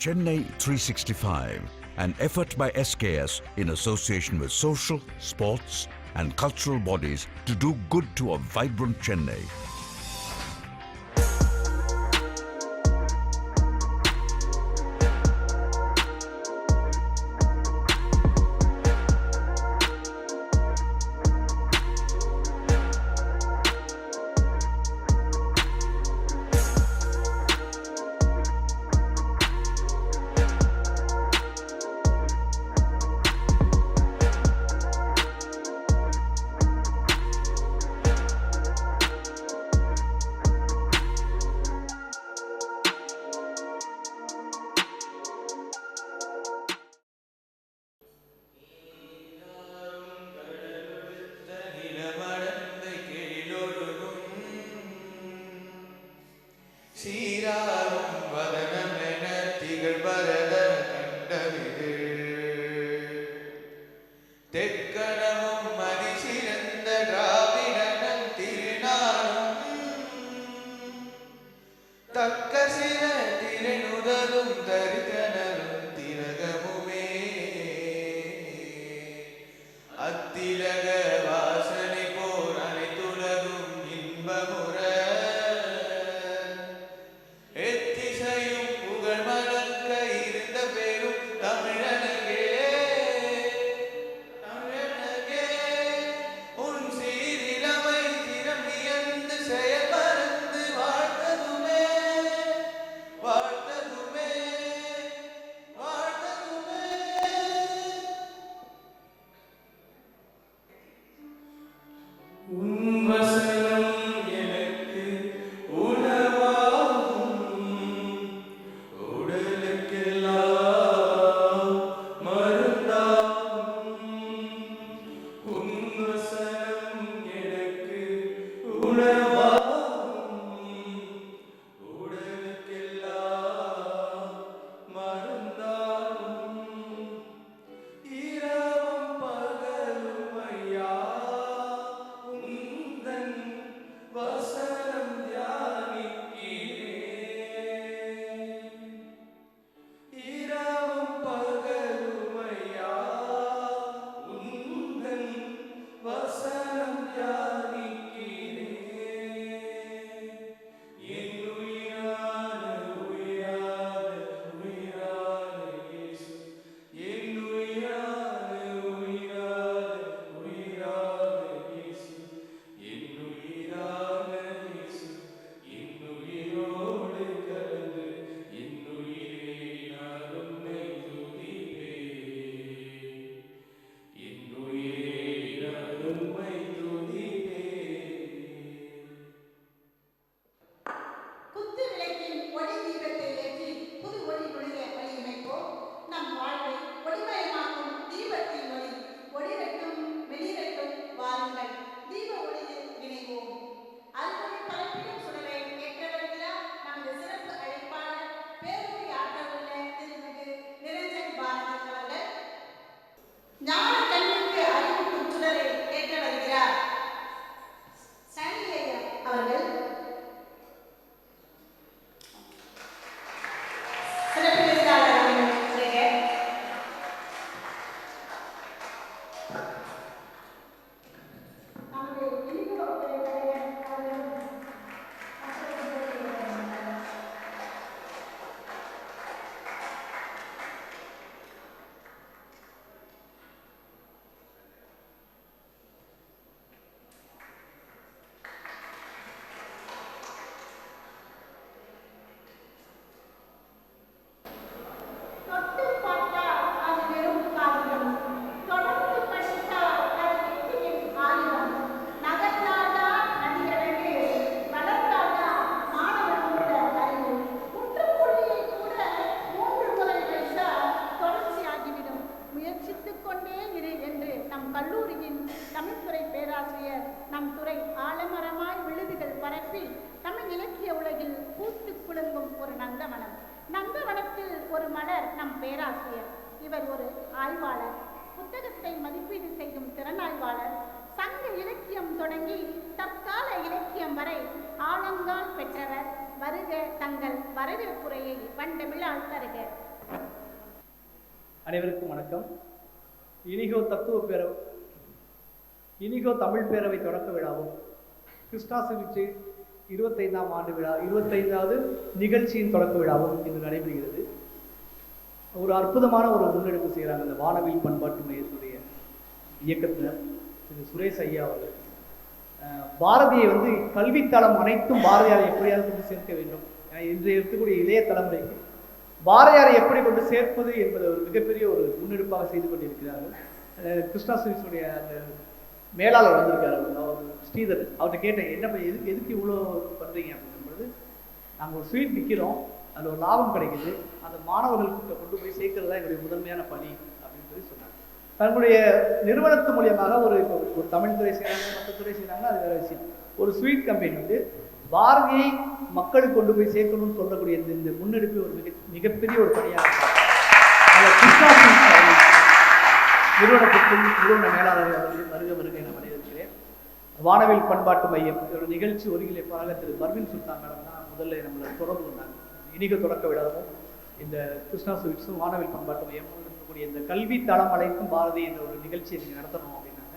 Chennai 365, an effort by SKS in association with social, sports and cultural bodies to do good to a vibrant Chennai. இவர் ஒரு ஆய்வாளர், புத்தகத்தை மதிப்பீடு செய்யும் திறனாய்வாளர். சங்க இலக்கியம் தொடங்கி தற்கால இலக்கியம் வரை ஆழங்கால் பெற்றவர். வருக தங்கள் வரவேற்புரையை வண்டமிழால் தருக. அனைவருக்கும் வணக்கம். இனிகோ தத்துவ பேரவை, இனிகோ தமிழ் பேரவை தொடக்க விழாவும் கிருஷ்ணாசுவிச்சு 25ஆம் ஆண்டு விழா 25வது நிகழ்ச்சியின் தொடக்க விழாவும் இன்று நடைபெறுகிறது. ஒரு அற்புதமான ஒரு முன்னெடுப்பு செய்கிறாங்க அந்த வானவில் பண்பாட்டு மையத்துடைய இயக்கத்தினர் திரு சுரேஷ் ஐயா அவர்கள். பாரதியை கல்வித்தளம் அனைத்தும் பாரதியாரை எப்படியாவது கொண்டு சேர்க்க வேண்டும். இன்று இருக்கக்கூடிய இளைய தலைமுறைக்கு பாரதியாரை எப்படி கொண்டு சேர்ப்பது என்பது ஒரு மிகப்பெரிய ஒரு முன்னெடுப்பாக செய்து கொண்டிருக்கிறார்கள். கிருஷ்ணா சுவிஸுடைய அந்த மேலாளர் வந்திருக்காரு, அவர் ஸ்ரீதர். அவர்கிட்ட கேட்டேன், என்ன எதுக்கு இவ்வளோ பண்ணுறீங்க அப்படின்னும் பொழுது, நாங்கள் ஒரு ஸ்வீட் விற்கிறோம், அதில் ஒரு லாபம் கிடைக்குது, அந்த மாணவர்களுக்கு கொண்டு போய் சேர்க்கறது தான் எங்களுடைய முதன்மையான பணி அப்படின்னு சொல்லி சொன்னாங்க. தன்னுடைய நிறுவனத்து மூலியமாக ஒரு தமிழ் துறை செய்கிறாங்க, மற்ற துறை செய்கிறாங்கன்னா அது வேறு விஷயம். ஒரு ஸ்வீட் கம்பெனி பாரதியை மக்களுக்கு கொண்டு போய் சேர்க்கணும்னு சொல்லக்கூடிய இந்த முன்னெடுப்பு ஒரு மிகப்பெரிய ஒரு பணியாக நிறுவனத்திற்கும் நிறுவன மேலாளர்கள் அவர்கள் வருக என வரவேற்கிறேன். வானவில் பண்பாட்டு மையம் ஒரு நிகழ்ச்சி ஒருங்கிணைப்பாளர் திரு பர்வீன் சுல்தான் மேடம் தான் முதல்ல நம்மளை தொடர்பு கொண்டாங்க. இனிக தொடக்க விழாவும் இந்த கிருஷ்ணா ஸ்வீட்ஸும் வானவில் பண்பாட்டு மையம் இருக்கக்கூடிய இந்த கல்வி தளம் அழைக்கும் பாரதி என்ற ஒரு நிகழ்ச்சியை நீங்கள் நடத்தணும் அப்படின்னாங்க.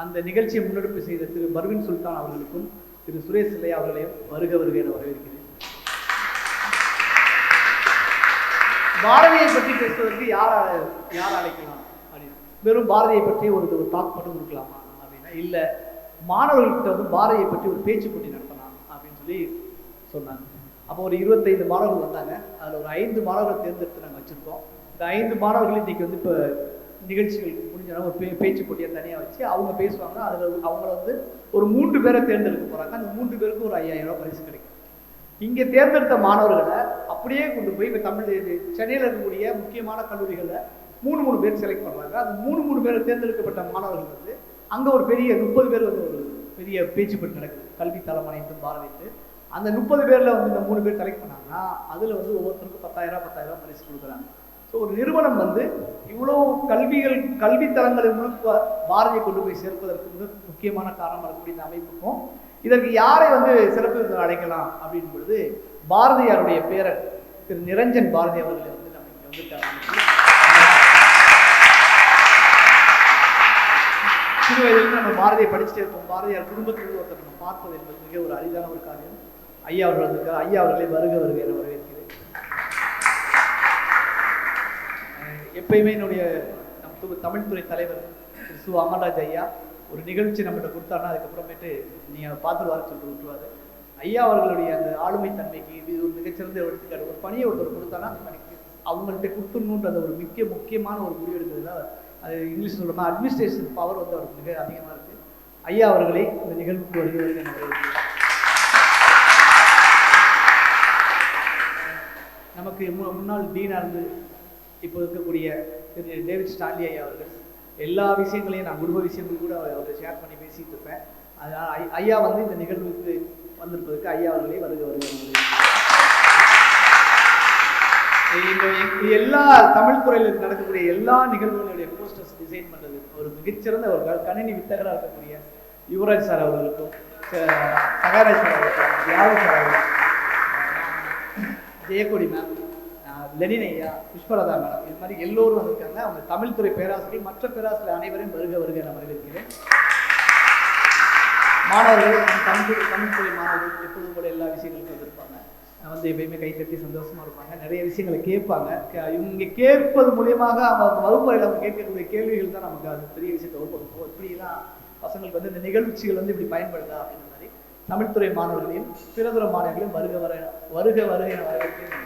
அந்த நிகழ்ச்சியை முன்னெடுப்பு செய்த திரு பர்வீன் சுல்தான் அவர்களுக்கும் திரு சுரேஷ் ஐயா அவர்களையும் வருக என வரவேற்கிறேன். பாரதியை பற்றி பேசுவதற்கு யார் அழைக்கலாம் அப்படின்னு, வெறும் பாரதியை பற்றி ஒரு டாக் மட்டும் கொடுக்கலாமா அப்படின்னா, இல்லை மாணவர்கள்கிட்ட பாரதியை பற்றி ஒரு பேச்சு போட்டி நடத்தலாம் அப்படின்னு சொல்லி சொன்னாங்க. அப்போ ஒரு 25 மாணவர்கள் வந்தாங்க. அதில் ஒரு 5 மாணவர்கள் தேர்ந்தெடுத்து நாங்கள் வச்சுருக்கோம். இந்த 5 மாணவர்கள் இன்றைக்கி இப்போ நிகழ்ச்சிகளுக்கு முடிஞ்ச ஒரு பேச்சு போட்டியை தனியாக வச்சு அவங்க பேசுவாங்க. அதில் அவங்கள ஒரு 3 பேரை தேர்ந்தெடுக்க போகிறாங்க. அந்த 3 பேருக்கும் ஒரு 5000 ரூபாய் பரிசு கிடைக்கும். இங்கே தேர்ந்தெடுத்த மாணவர்களை அப்படியே கொண்டு போய் இப்போ சென்னையில் இருக்கக்கூடிய முக்கியமான கல்லூரிகளில் 3 பேர் செலக்ட் பண்ணுறாங்க. அந்த 3 பேரை தேர்ந்தெடுக்கப்பட்ட மாணவர்கள் அங்கே ஒரு பெரிய 30 பேர் ஒரு பெரிய பேச்சு போட்டி நடக்குது கல்வி தளம் அனைத்தும் பாரதித்து. அந்த 30 பேரில் இந்த 3 பேர் செலக்ட் பண்ணாங்கன்னா அதில் ஒவ்வொருத்தருக்கும் 10,000 பரிசு கொடுக்குறாங்க. ஸோ ஒரு நிறுவனம் இவ்வளோ கல்வித்தலங்களை முழுக்க பாரதியை கொண்டு போய் சேர்ப்பதற்கு மிக முக்கியமான காரணம் இருக்கக்கூடிய இந்த அமைப்புக்கும் இதற்கு யாரை சிறப்பு அழைக்கலாம் அப்படின் பொழுது பாரதியாருடைய பேரன் திரு நிரஞ்சன் பாரதி அவர்களை நம்ம இங்கே சிறு வயதில் நம்ம பாரதியை படிச்சுட்டே இருப்போம். பாரதியார் குடும்பத்திலிருந்து ஒருத்தர் நம்ம பார்ப்பது என்பது மிக ஒரு அரிதான ஒரு காரியம். ஐயா அவர்கள் வந்திருக்கார். ஐயா அவர்களை வருக என வரவேற்கிறேன். எப்பயுமே என்னுடைய தமிழ் துறை தலைவர் சு அமர்ராஜ் ஐயா ஒரு நிகழ்ச்சி நம்மகிட்ட கொடுத்தாருன்னா அதுக்கப்புறமேட்டு நீங்கள் பார்த்துருவாரு சொல்லிட்டு விட்டுருவாரு. ஐயா அவர்களுடைய அந்த ஆளுமை தன்மைக்கு இது ஒரு மிகச்சிறந்த எடுத்துக்காட்டு. ஒரு பணியை ஒருத்தர் கொடுத்தாங்கன்னா அந்த பணிக்கு அவங்கள்ட்ட கொடுத்துடணுன்ற ஒரு முக்கியமான ஒரு முடிவு எடுக்கிறதுல அது இங்கிலீஷ் சொல்கிறோம்னா அட்மினிஸ்ட்ரேஷன் பவர் அவருக்கு மிக அதிகமாக இருக்குது. ஐயா அவர்களை இந்த நிகழ்வுக்கு வருகிறது நமக்கு முன்னாள் டீனாக இருந்து இப்போ இருக்கக்கூடிய திரு டேவிட் ஸ்டான்லி ஐயா அவர்கள் எல்லா விஷயங்களையும் நான் குடும்ப விஷயங்கள் கூட அவரை ஷேர் பண்ணி பேசிகிட்டு இருப்பேன். அதனால் ஐயா இந்த நிகழ்வுக்கு வந்திருப்பதற்கு ஐயா அவர்களே வருகிறார்கள். எல்லா தமிழ் துறையில் நடக்கக்கூடிய எல்லா நிகழ்வுகளுடைய போஸ்டர்ஸ் டிசைன் பண்ணுறது ஒரு மிகச்சிறந்த ஒரு கணினி வித்தகராக இருக்கக்கூடிய யுவராஜ் சார் அவர்களுக்கும் சகாராஜ் சார் அவர்களுக்கும் தியாகு சார் அவர்களுக்கும் ஜெயக்கொடி மேம், லெனின் ஐயா, புஷ்பலதா மேடம், இது மாதிரி எல்லோரும் வந்திருக்காங்க. அவங்க தமிழ் துறை பேராசிரியர் மற்ற பேராசிரியர் அனைவரையும் வருக நான் வரவேற்கிறேன். மாணவர்கள் தமிழ் துறை மாணவர்கள் எப்போதும் கூட எல்லா விஷயங்களுக்கும் வந்திருப்பாங்க. எப்பயுமே கை தட்டி சந்தோஷமா இருப்பாங்க. நிறைய விஷயங்களை கேட்பாங்க. இவங்க கேட்பது மூலியமாக அவங்க வகுப்பறையில் அவங்க கேட்கக்கூடிய கேள்விகள் தான் நமக்கு அது பெரிய விஷயத்தை வகுப்போம். இப்படிலாம் பசங்களுக்கு இந்த நிகழ்ச்சிகள் இப்படி பயன்படுதா அப்படின்ற மாதிரி தமிழ்துறை மாணவர்களையும் பிறதுற மாணவர்களையும் வருக என வரவேற்கிறேன்.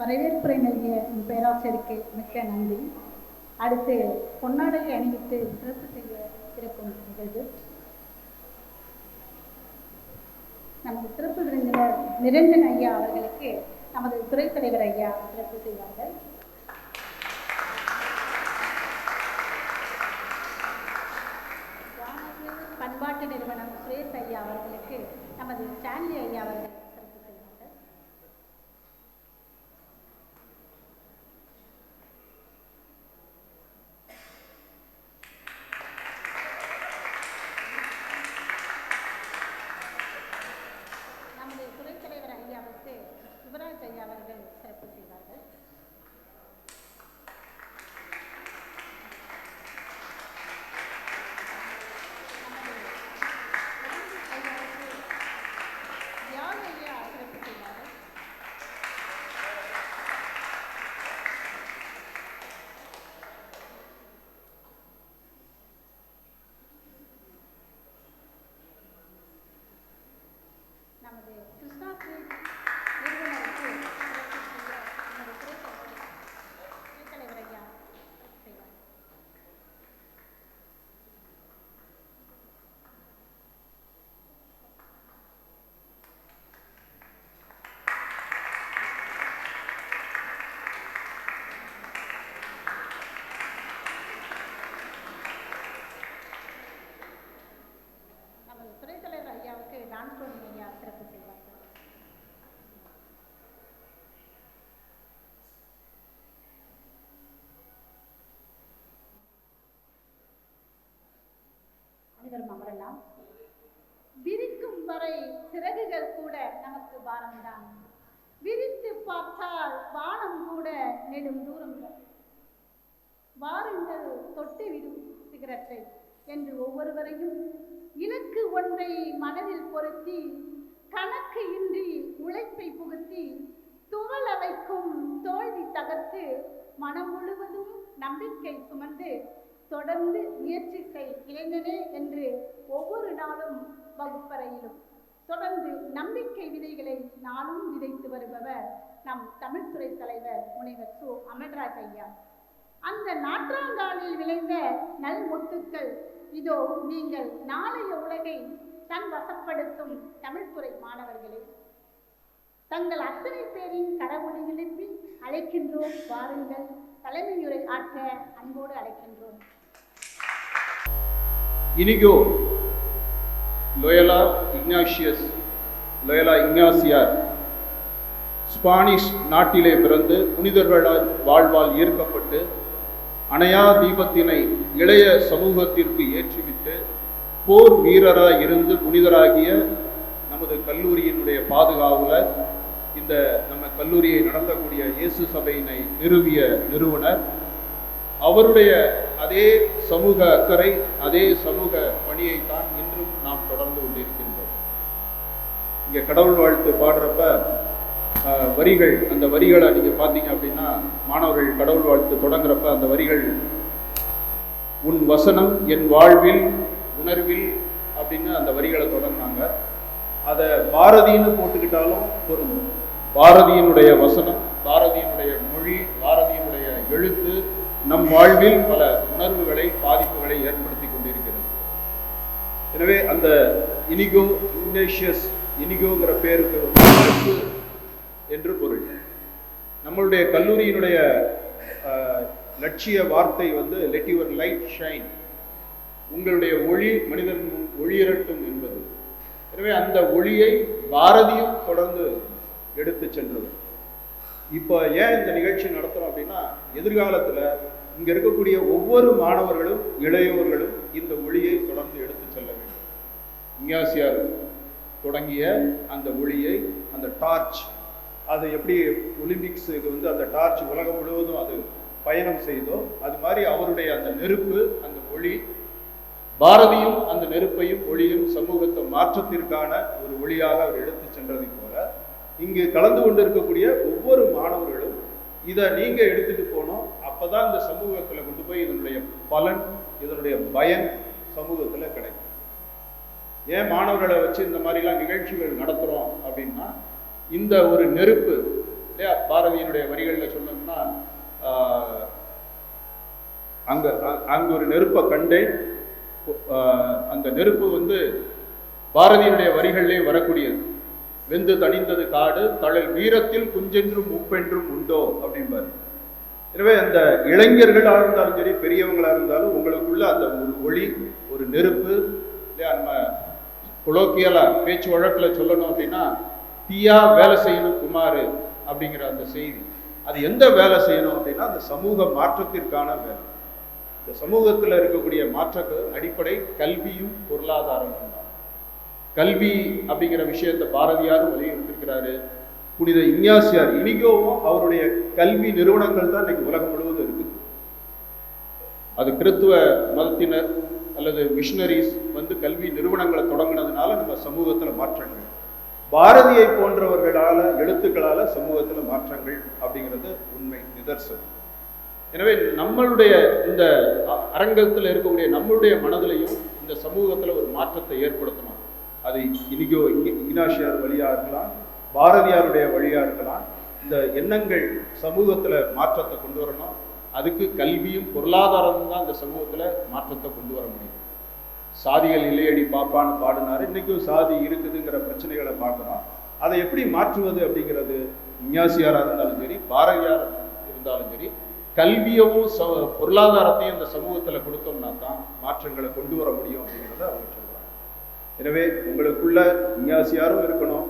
வரவேற்புரை நல்கிய பேராசிரியருக்கு மிக்க நன்றி. அடுத்து பொன்னாடையை அணிவித்து சிறப்பு செய்ய இருக்கும் நிகழ்வு நமது சிறப்பு விருந்தினர் நிரஞ்சன் ஐயா அவர்களுக்கு நமது துறை தலைவர் ஐயா சிறப்பு செய்வார்கள். பண்பாட்டு நிறுவனம் சுரேஷ் ஐயா அவர்களுக்கு நமது ஸ்டான்லி ஐயா அவர்கள் சிறப்பு செய்வார்கள். அனைவரும் அமரலாம். விரிக்கும் வரை சிறகுகள் கூட நமக்கு பாரம்தான். விரித்து பார்த்தால் வானம் கூட நெடும் தூரம். வாருங்கள் தொட்டு விடும் சிகரத்தை என்று ஒவ்வொருவரையும் இலக்கு ஒன்றை மனதில் பொருத்தி கணக்கு இன்றி உழைப்பை புகுத்தி துவள வைக்கும் தோல்வி தகர்த்து மனம் முழுவதும் நம்பிக்கை சுமந்து தொடர்ந்து முயற்சி செய் இளைஞனே என்று ஒவ்வொரு நாளும் வகுப்பறையிலும் தொடர்ந்து நம்பிக்கை விதைகளை நாளும் விதைத்து வருபவர் நம் தமிழ்துறை தலைவர் முனைவர் சு. அமல்ராஜ் ஐயா. அந்த நாற்றாங்காலில் விளைந்த நல் முத்துக்கள் இதோ நீங்கள் நாளைய உலகை தன் வசப்படுத்தும் தமிழ்துறை மாணவர்களே. தங்கள் அத்தனை பேரின் கரவொலி எழுப்பி அழைக்கின்றோம். வாருங்கள், தலைமையுரை ஆற்ற அன்போடு அழைக்கின்றோம். இனிகோ லோயலா இக்னாசியார் ஸ்பானிஷ் நாட்டிலே பிறந்து புனிதர்களால் வாழ்வால் ஈர்க்கப்பட்டு அணையா தீபத்தினை இளைய சமூகத்திற்கு ஏற்றிவிட்டு போர் வீரராய் இருந்து புனிதராகிய நமது கல்லூரியினுடைய பாதுகாவலர், இந்த நம்ம கல்லூரியை நடத்தக்கூடிய இயேசு சபையினை நிறுவிய நிறுவனர், அவருடைய அதே சமூக அக்கறை, அதே சமூக பணியை தான் இன்றும் நாம் தொடர்ந்து கொண்டிருக்கின்றோம். இங்கே கடவுள் வாழ்த்து பாடுறப்ப வரிகள், அந்த வரிகளை நீங்க பார்த்தீங்க அப்படின்னா, மாணவர்கள் கடவுள் வாழ்த்து தொடங்குறப்ப அந்த வரிகள், உன் வசனம் என் வாழ்வில் உணர்வில் அப்படின்னு அந்த வரிகளை தொடங்கினாங்க. அதை பாரதின்னு போட்டுக்கிட்டாலும் பொருந்தும். பாரதியினுடைய வசனம், பாரதியினுடைய மொழி, பாரதியினுடைய எழுத்து நம் வாழ்வில் பல உணர்வுகளை, பாதிப்புகளை ஏற்படுத்தி கொண்டிருக்கிறது. எனவே அந்த இனிகோ இக்னேஷியஸ், இனிகோங்கிற பேருக்கு என்று பொருள். நம்மளுடைய கல்லூரியினுடைய லட்சிய வார்த்தை லெட் யுவர் லைட் ஷைன், உங்களுடைய ஒளி மனிதன் ஒளியரட்டும் என்பது. எனவே அந்த ஒளியை பாரதியும் தொடர்ந்து எடுத்து சென்றது. இப்போ ஏன் இந்த நிகழ்ச்சி நடத்துறோம் அப்படின்னா, எதிர்காலத்தில் இங்க இருக்கக்கூடிய ஒவ்வொரு மாணவர்களும் இளையோர்களும் இந்த ஒளியை தொடர்ந்து எடுத்து செல்ல வேண்டும். இக்னாசியார் தொடங்கிய அந்த ஒளியை, அந்த டார்ச், அது எப்படி ஒலிம்பிக்ஸுக்கு அந்த டார்ச் உலகம் முழுவதும் அது பயணம் செய்தோ, அது மாதிரி அவருடைய அந்த நெருப்பு, அந்த ஒளி, பாரதியும் அந்த நெருப்பையும் ஒளியும் சமூகத்தை மாற்றத்திற்கான ஒரு ஒளியாக அவர் எடுத்து சென்றதை போல, இங்கு கலந்து கொண்டு இருக்கக்கூடிய ஒவ்வொரு மாணவர்களும் இதை நீங்க எடுத்துட்டு போனோம். அப்பதான் இந்த சமூகத்துல கொண்டு போய் இதனுடைய பலன், இதனுடைய பயன் சமூகத்துல கிடைக்கும். ஏன் மாணவர்களை வச்சு இந்த மாதிரிலாம் நிகழ்ச்சிகள் நடத்துறோம் அப்படின்னா, இந்த ஒரு நெருப்பு இல்லையா, பாரதியினுடைய வரிகள்ல சொன்னோம்னா, அங்க ஒரு நெருப்பை கண்டேன், அந்த நெருப்பு பாரதியினுடைய வரிகளிலே வரக்கூடியது. வெந்து தணிந்தது காடு, தழல் வீரத்தில் குஞ்சென்றும் மூப்பென்றும் உண்டோ அப்படின்பாரு. எனவே அந்த இளைஞர்களா இருந்தாலும் சரி, பெரியவங்களா இருந்தாலும் உங்களுக்குள்ள அந்த ஒரு ஒளி, ஒரு நெருப்பு இல்லையா, நம்ம குலோக்கியலா பேச்சு வழக்குல சொல்லணும் அப்படின்னா, தீயா வேலை செய்யணும் குமாரு அப்படிங்கிற அந்த செய்தி. அது எந்த வேலை செய்யணும் அப்படின்னா, அந்த சமூக மாற்றத்திற்கான வேலை. இந்த சமூகத்தில் இருக்கக்கூடிய மாற்றக்கு அடிப்படை கல்வியும் பொருளாதாரமும் தான். கல்வி அப்படிங்கிற விஷயத்தை பாரதியாரும் வலியுறுத்திருக்கிறாரு. புனித இக்னாசியார், இனிகோவும் அவருடைய கல்வி நிறுவனங்கள் தான் இன்னைக்கு உலகம் முழுவதும் இருக்குது. அது கிறித்துவ மதத்தினர் அல்லது மிஷனரிஸ் கல்வி நிறுவனங்களை தொடங்கினதுனால நம்ம சமூகத்துல மாற்றங்கள், பாரதியை போன்றவர்களால எழுத்துக்களால சமூகத்துல மாற்றங்கள் அப்படிங்கிறது உண்மை, நிதர்சனம். எனவே நம்மளுடைய இந்த அரங்கத்தில் இருக்கக்கூடிய நம்மளுடைய மனதிலையும் இந்த சமூகத்துல ஒரு மாற்றத்தை ஏற்படுத்தணும். அது இனிகோ இக்னாசியார் வழியா இருக்கலாம், பாரதியாருடைய வழியா இருக்கலாம். இந்த எண்ணங்கள் சமூகத்துல மாற்றத்தை கொண்டு வரணும். அதுக்கு கல்வியும் பொருளாதாரமும் தான் இந்த சமூகத்துல மாற்றத்தை கொண்டு வர முடியும். சாதிகள் இல்லையடி பாப்பான்னு பாடினாரு. இன்னைக்கும் சாதி இருக்குதுங்கிற பிரச்சனைகளை பார்க்கணும். அதை எப்படி மாற்றுவது அப்படிங்கிறது இக்னாசியாரா இருந்தாலும் சரி, பாரதியார் இருந்தாலும் சரி, கல்வியவும் பொருளாதாரத்தையும் இந்த சமூகத்துல கொடுத்தோம்னா தான் மாற்றங்களை கொண்டு வர முடியும் அப்படிங்கிறத அவங்க சொல்றாங்க. எனவே உங்களுக்குள்ள இக்னாசியாரும் இருக்கணும்,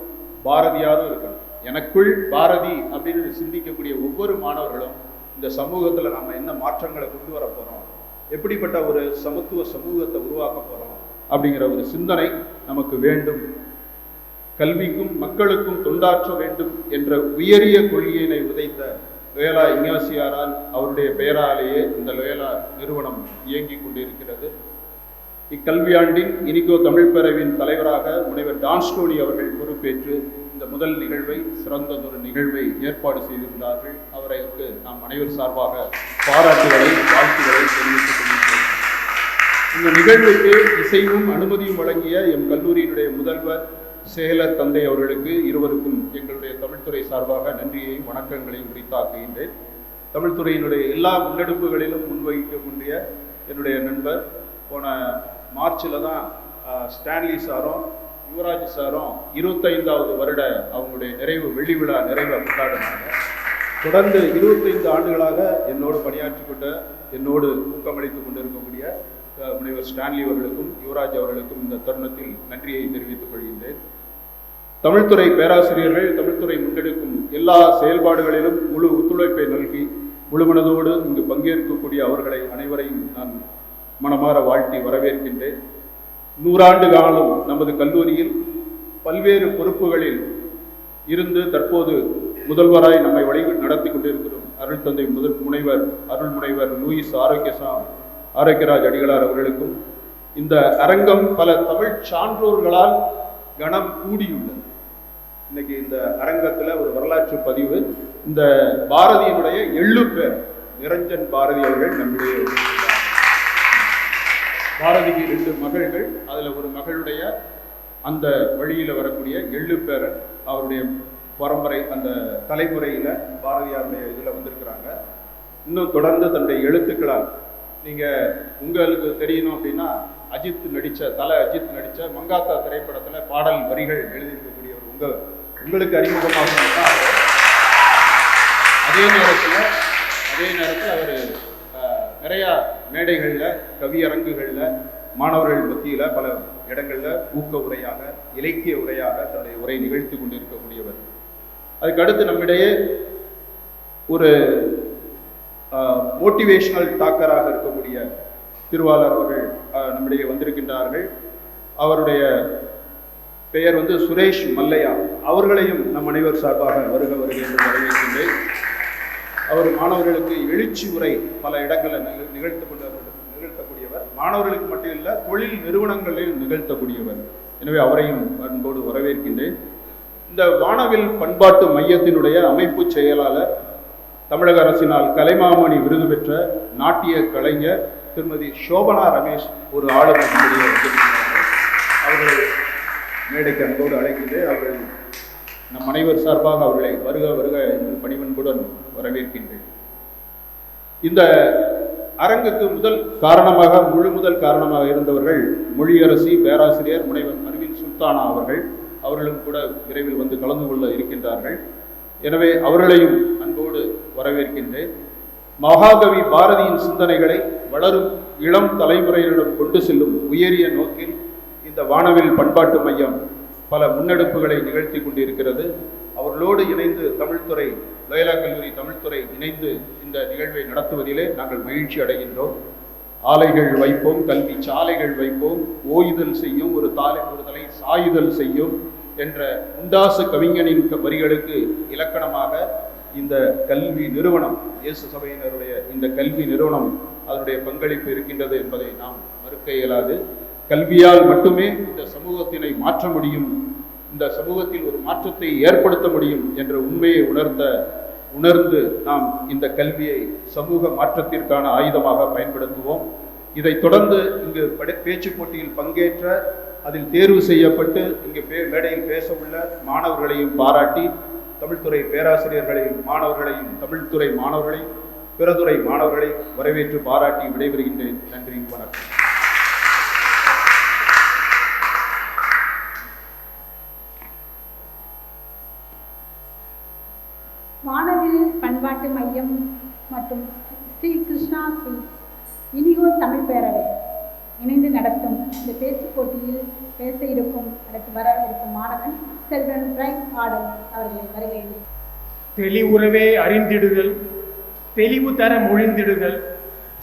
பாரதியாரும் இருக்கணும். எனக்குள் பாரதி அப்படின்னு சிந்திக்கக்கூடிய ஒவ்வொரு மாணவர்களும் இந்த சமூகத்துல நாம என்ன மாற்றங்களை கொண்டு வர போறோம், எப்படிப்பட்ட ஒரு சமத்துவ சமூகத்தை உருவாக்க போறோம் அப்படிங்கிற ஒரு சிந்தனை நமக்கு வேண்டும். கல்விக்கும் மக்களுக்கும் தொண்டாற்ற வேண்டும் என்ற உயரிய கொள்கையினை விதைத்த லோயோலா இக்னாசியாரால் அவருடைய பெயராலேயே இந்த லோயோலா நிறுவனம் இயங்கிக் கொண்டிருக்கிறது. இக்கல்வியாண்டின் இனிகோ தமிழ் பேரவையின் தலைவராக முனைவர் டான்ஸ்டோனி அவர்கள் பொறுப்பேற்று இந்த முதல் நிகழ்வை, சிறந்ததொரு நிகழ்வை ஏற்பாடு செய்திருந்தார்கள். அவருக்கு நாம் அனைவர் சார்பாக பாராட்டுகளை, வாழ்த்துக்களை தெரிவித்துக் கொள்கிறோம். இந்த நிகழ்வுக்கு இசையும் அனுமதியும் வழங்கிய எம் கல்லூரியினுடைய முதல்வர், செயலர் தந்தை அவர்களுக்கு இருவருக்கும் எங்களுடைய தமிழ்துறை சார்பாக நன்றியையும் வணக்கங்களையும் உரித்தாக்குகின்றேன். தமிழ்துறையினுடைய எல்லா முன்னெடுப்புகளிலும் முன்வகிக்கக்கூடிய என்னுடைய நண்பர், போன மார்ச்சில் தான் ஸ்டான்லி சாரும் யுவராஜ் சாரும் 25வது வருட அவங்களுடைய வெள்ளி விழா நிறைவை கொண்டாடினாங்க. தொடர்ந்து 25 ஆண்டுகளாக என்னோடு பணியாற்றி கொண்ட, என்னோடு ஊக்கமளித்து கொண்டிருக்கக்கூடிய முனைவர் ஸ்டான்லி அவர்களுக்கும் யுவராஜ் அவர்களுக்கும் இந்த தருணத்தில் நன்றியை தெரிவித்துக் கொள்கின்றேன். தமிழ்துறை பேராசிரியர்கள் தமிழ்துறை முன்னெடுக்கும் எல்லா செயல்பாடுகளிலும் முழு ஒத்துழைப்பை நல்கி முழுமனதோடு இங்கு பங்கேற்கக்கூடிய அவர்களை அனைவரையும் நான் மனமாற வாழ்த்தி வரவேற்கின்றேன். 100 ஆண்டு காலம் நமது கல்லூரியில் பல்வேறு பொறுப்புகளில் இருந்து தற்போது முதல்வராய் நம்மை வழி நடத்தி கொண்டிருக்கிறோம் அருள் தந்தை முனைவர் லூயிஸ் ஆரோக்கியராஜ் அடிகளார் அவர்களுக்கும் இந்த அரங்கம் பல தமிழ் சான்றோர்களால் கனம் கூடியுள்ளது. இன்னைக்கு இந்த அரங்கத்துல ஒரு வரலாற்று பதிவு, இந்த பாரதியினுடைய 7 பேர், நிரஞ்சன் பாரதி அவர்கள் நம்முடைய பாரதிக்கு 2 மகள்கள், அதுல ஒரு மகளுடைய அந்த வழியில வரக்கூடிய 7 பேர் அவருடைய பரம்பரை, அந்த தலைமுறையில பாரதியாருடைய இதுல வந்திருக்கிறாங்க. இன்னும் தொடர்ந்து தன்னுடைய எழுத்துக்களால், நீங்க உங்களுக்கு தெரியணும் அப்படின்னா, அஜித் நடிச்ச மங்காத்தா திரைப்படத்துல பாடல் வரிகள் எழுதியிருக்கக்கூடியவர் உங்களுக்கு அறிமுகமாக. அதே நேரத்தில் அவர் நிறைய மேடைகள்ல, கவியரங்குகள்ல, மாணவர்கள் மத்தியில பல இடங்கள்ல ஊக்க உரையாக, இலக்கிய உரையாக தன்னுடைய உரை நிகழ்த்தி கொண்டிருக்கக்கூடியவர். அதுக்கடுத்து நம்மிடையே ஒரு மோட்டிவேஷனல் டாக்கராக இருக்கக்கூடிய திருவாளர் அவர்கள் நம்மிடையே வந்திருக்கின்றார்கள். அவருடைய பெயர் சுரேஷ் மல்லையா. அவர்களையும் நம் அனைவர் சார்பாக வருக என்று வரவேற்கின்றேன். அவர் மாணவர்களுக்கு எழுச்சி உரை பல இடங்களில் நிகழ்த்தக்கூடியவர். மாணவர்களுக்கு மட்டும் இல்லை, தொழில் நிறுவனங்களில் நிகழ்த்தக்கூடியவர். எனவே அவரையும் அன்போடு வரவேற்கின்றேன். இந்த வானவில் பண்பாட்டு மையத்தினுடைய அமைப்பு செயலாளர், தமிழக அரசினால் கலைமாமணி விருது பெற்ற நாட்டிய கலைஞர் திருமதி சோபனா ரமேஷ் ஒரு ஆளுநர் அவர்களை மேடைக்கு அன்போடு அழைக்கின்றேன். அவர்கள் நம் அனைவர் சார்பாக அவர்களை வருக என்று பணிவன்புடன் வரவேற்கின்றேன். இந்த அரங்குக்கு முழு முதல் காரணமாக இருந்தவர்கள் மொழியரசி பேராசிரியர் முனைவர் மருவின் சுல்தானா அவர்களும் கூட விரைவில் வந்து கலந்து கொள்ள இருக்கின்றார்கள். எனவே அவர்களையும் அன்போடு வரவேற்கின்றேன். மகாகவி பாரதியின் சிந்தனைகளை வளரும் இளம் தலைமுறையினரிடம் கொண்டு செல்லும் உயரிய நோக்கில் இந்த வானவில் பண்பாட்டு மையம் பல முன்னெடுப்புகளை நிகழ்த்தி கொண்டிருக்கிறது. அவர்களோடு இணைந்து தமிழ்துறை, லயோலா கல்லூரி தமிழ்துறை இணைந்து இந்த நிகழ்வை நடத்துவதிலே நாங்கள் மகிழ்ச்சி அடைகின்றோம். ஆலைகள் வைப்போம், கல்வி சாலைகள் வைப்போம், ஓய்தல் செய்யும் ஒரு தலை சாயுதல் செய்யும் என்ற முண்டாசு கவிஞனின் வரிகளுக்கு இலக்கணமாக இந்த கல்வி நிறுவனம், இயேசு சபையினருடைய இந்த கல்வி நிறுவனம் அதனுடைய பங்களிப்பு இருக்கின்றது என்பதை நாம் மறுக்க இயலாது. கல்வியால் மட்டுமே இந்த சமூகத்தினை மாற்ற முடியும், இந்த சமூகத்தில் ஒரு மாற்றத்தை ஏற்படுத்த முடியும் என்ற உண்மையை உணர்ந்து நாம் இந்த கல்வியை சமூக மாற்றத்திற்கான ஆயுதமாக பயன்படுத்துவோம். இதைத் தொடர்ந்து இங்கு பேச்சு போட்டியில் பங்கேற்ற, அதில் தேர்வு செய்யப்பட்டு இங்கு மேடையில் பேச உள்ள மாணவர்களையும் பாராட்டி, தமிழ்துறை பேராசிரியர்களையும் மாணவர்களையும், தமிழ்துறை மாணவர்களையும் பிறதுறை மாணவர்களை வரவேற்று பாராட்டி விடைபெறுகின்றேன். நன்றி, வணக்கம். வானவில் பண்பாட்டு மையம் மற்றும் ஸ்ரீ கிருஷ்ணா ஸ்ரீ இனிகோ தமிழ் பேரவை இணைந்து நடத்தும் இந்த பேச்சு போட்டியில் பேச இருக்கும், வர இருக்கும் மாணவன் செல்வன் பிரைட் ஆடல் அவர்களை வருகிறேன். தெளிவுறவே அறிந்திடுதல், தெளிவு தர மொழிந்திடுதல்,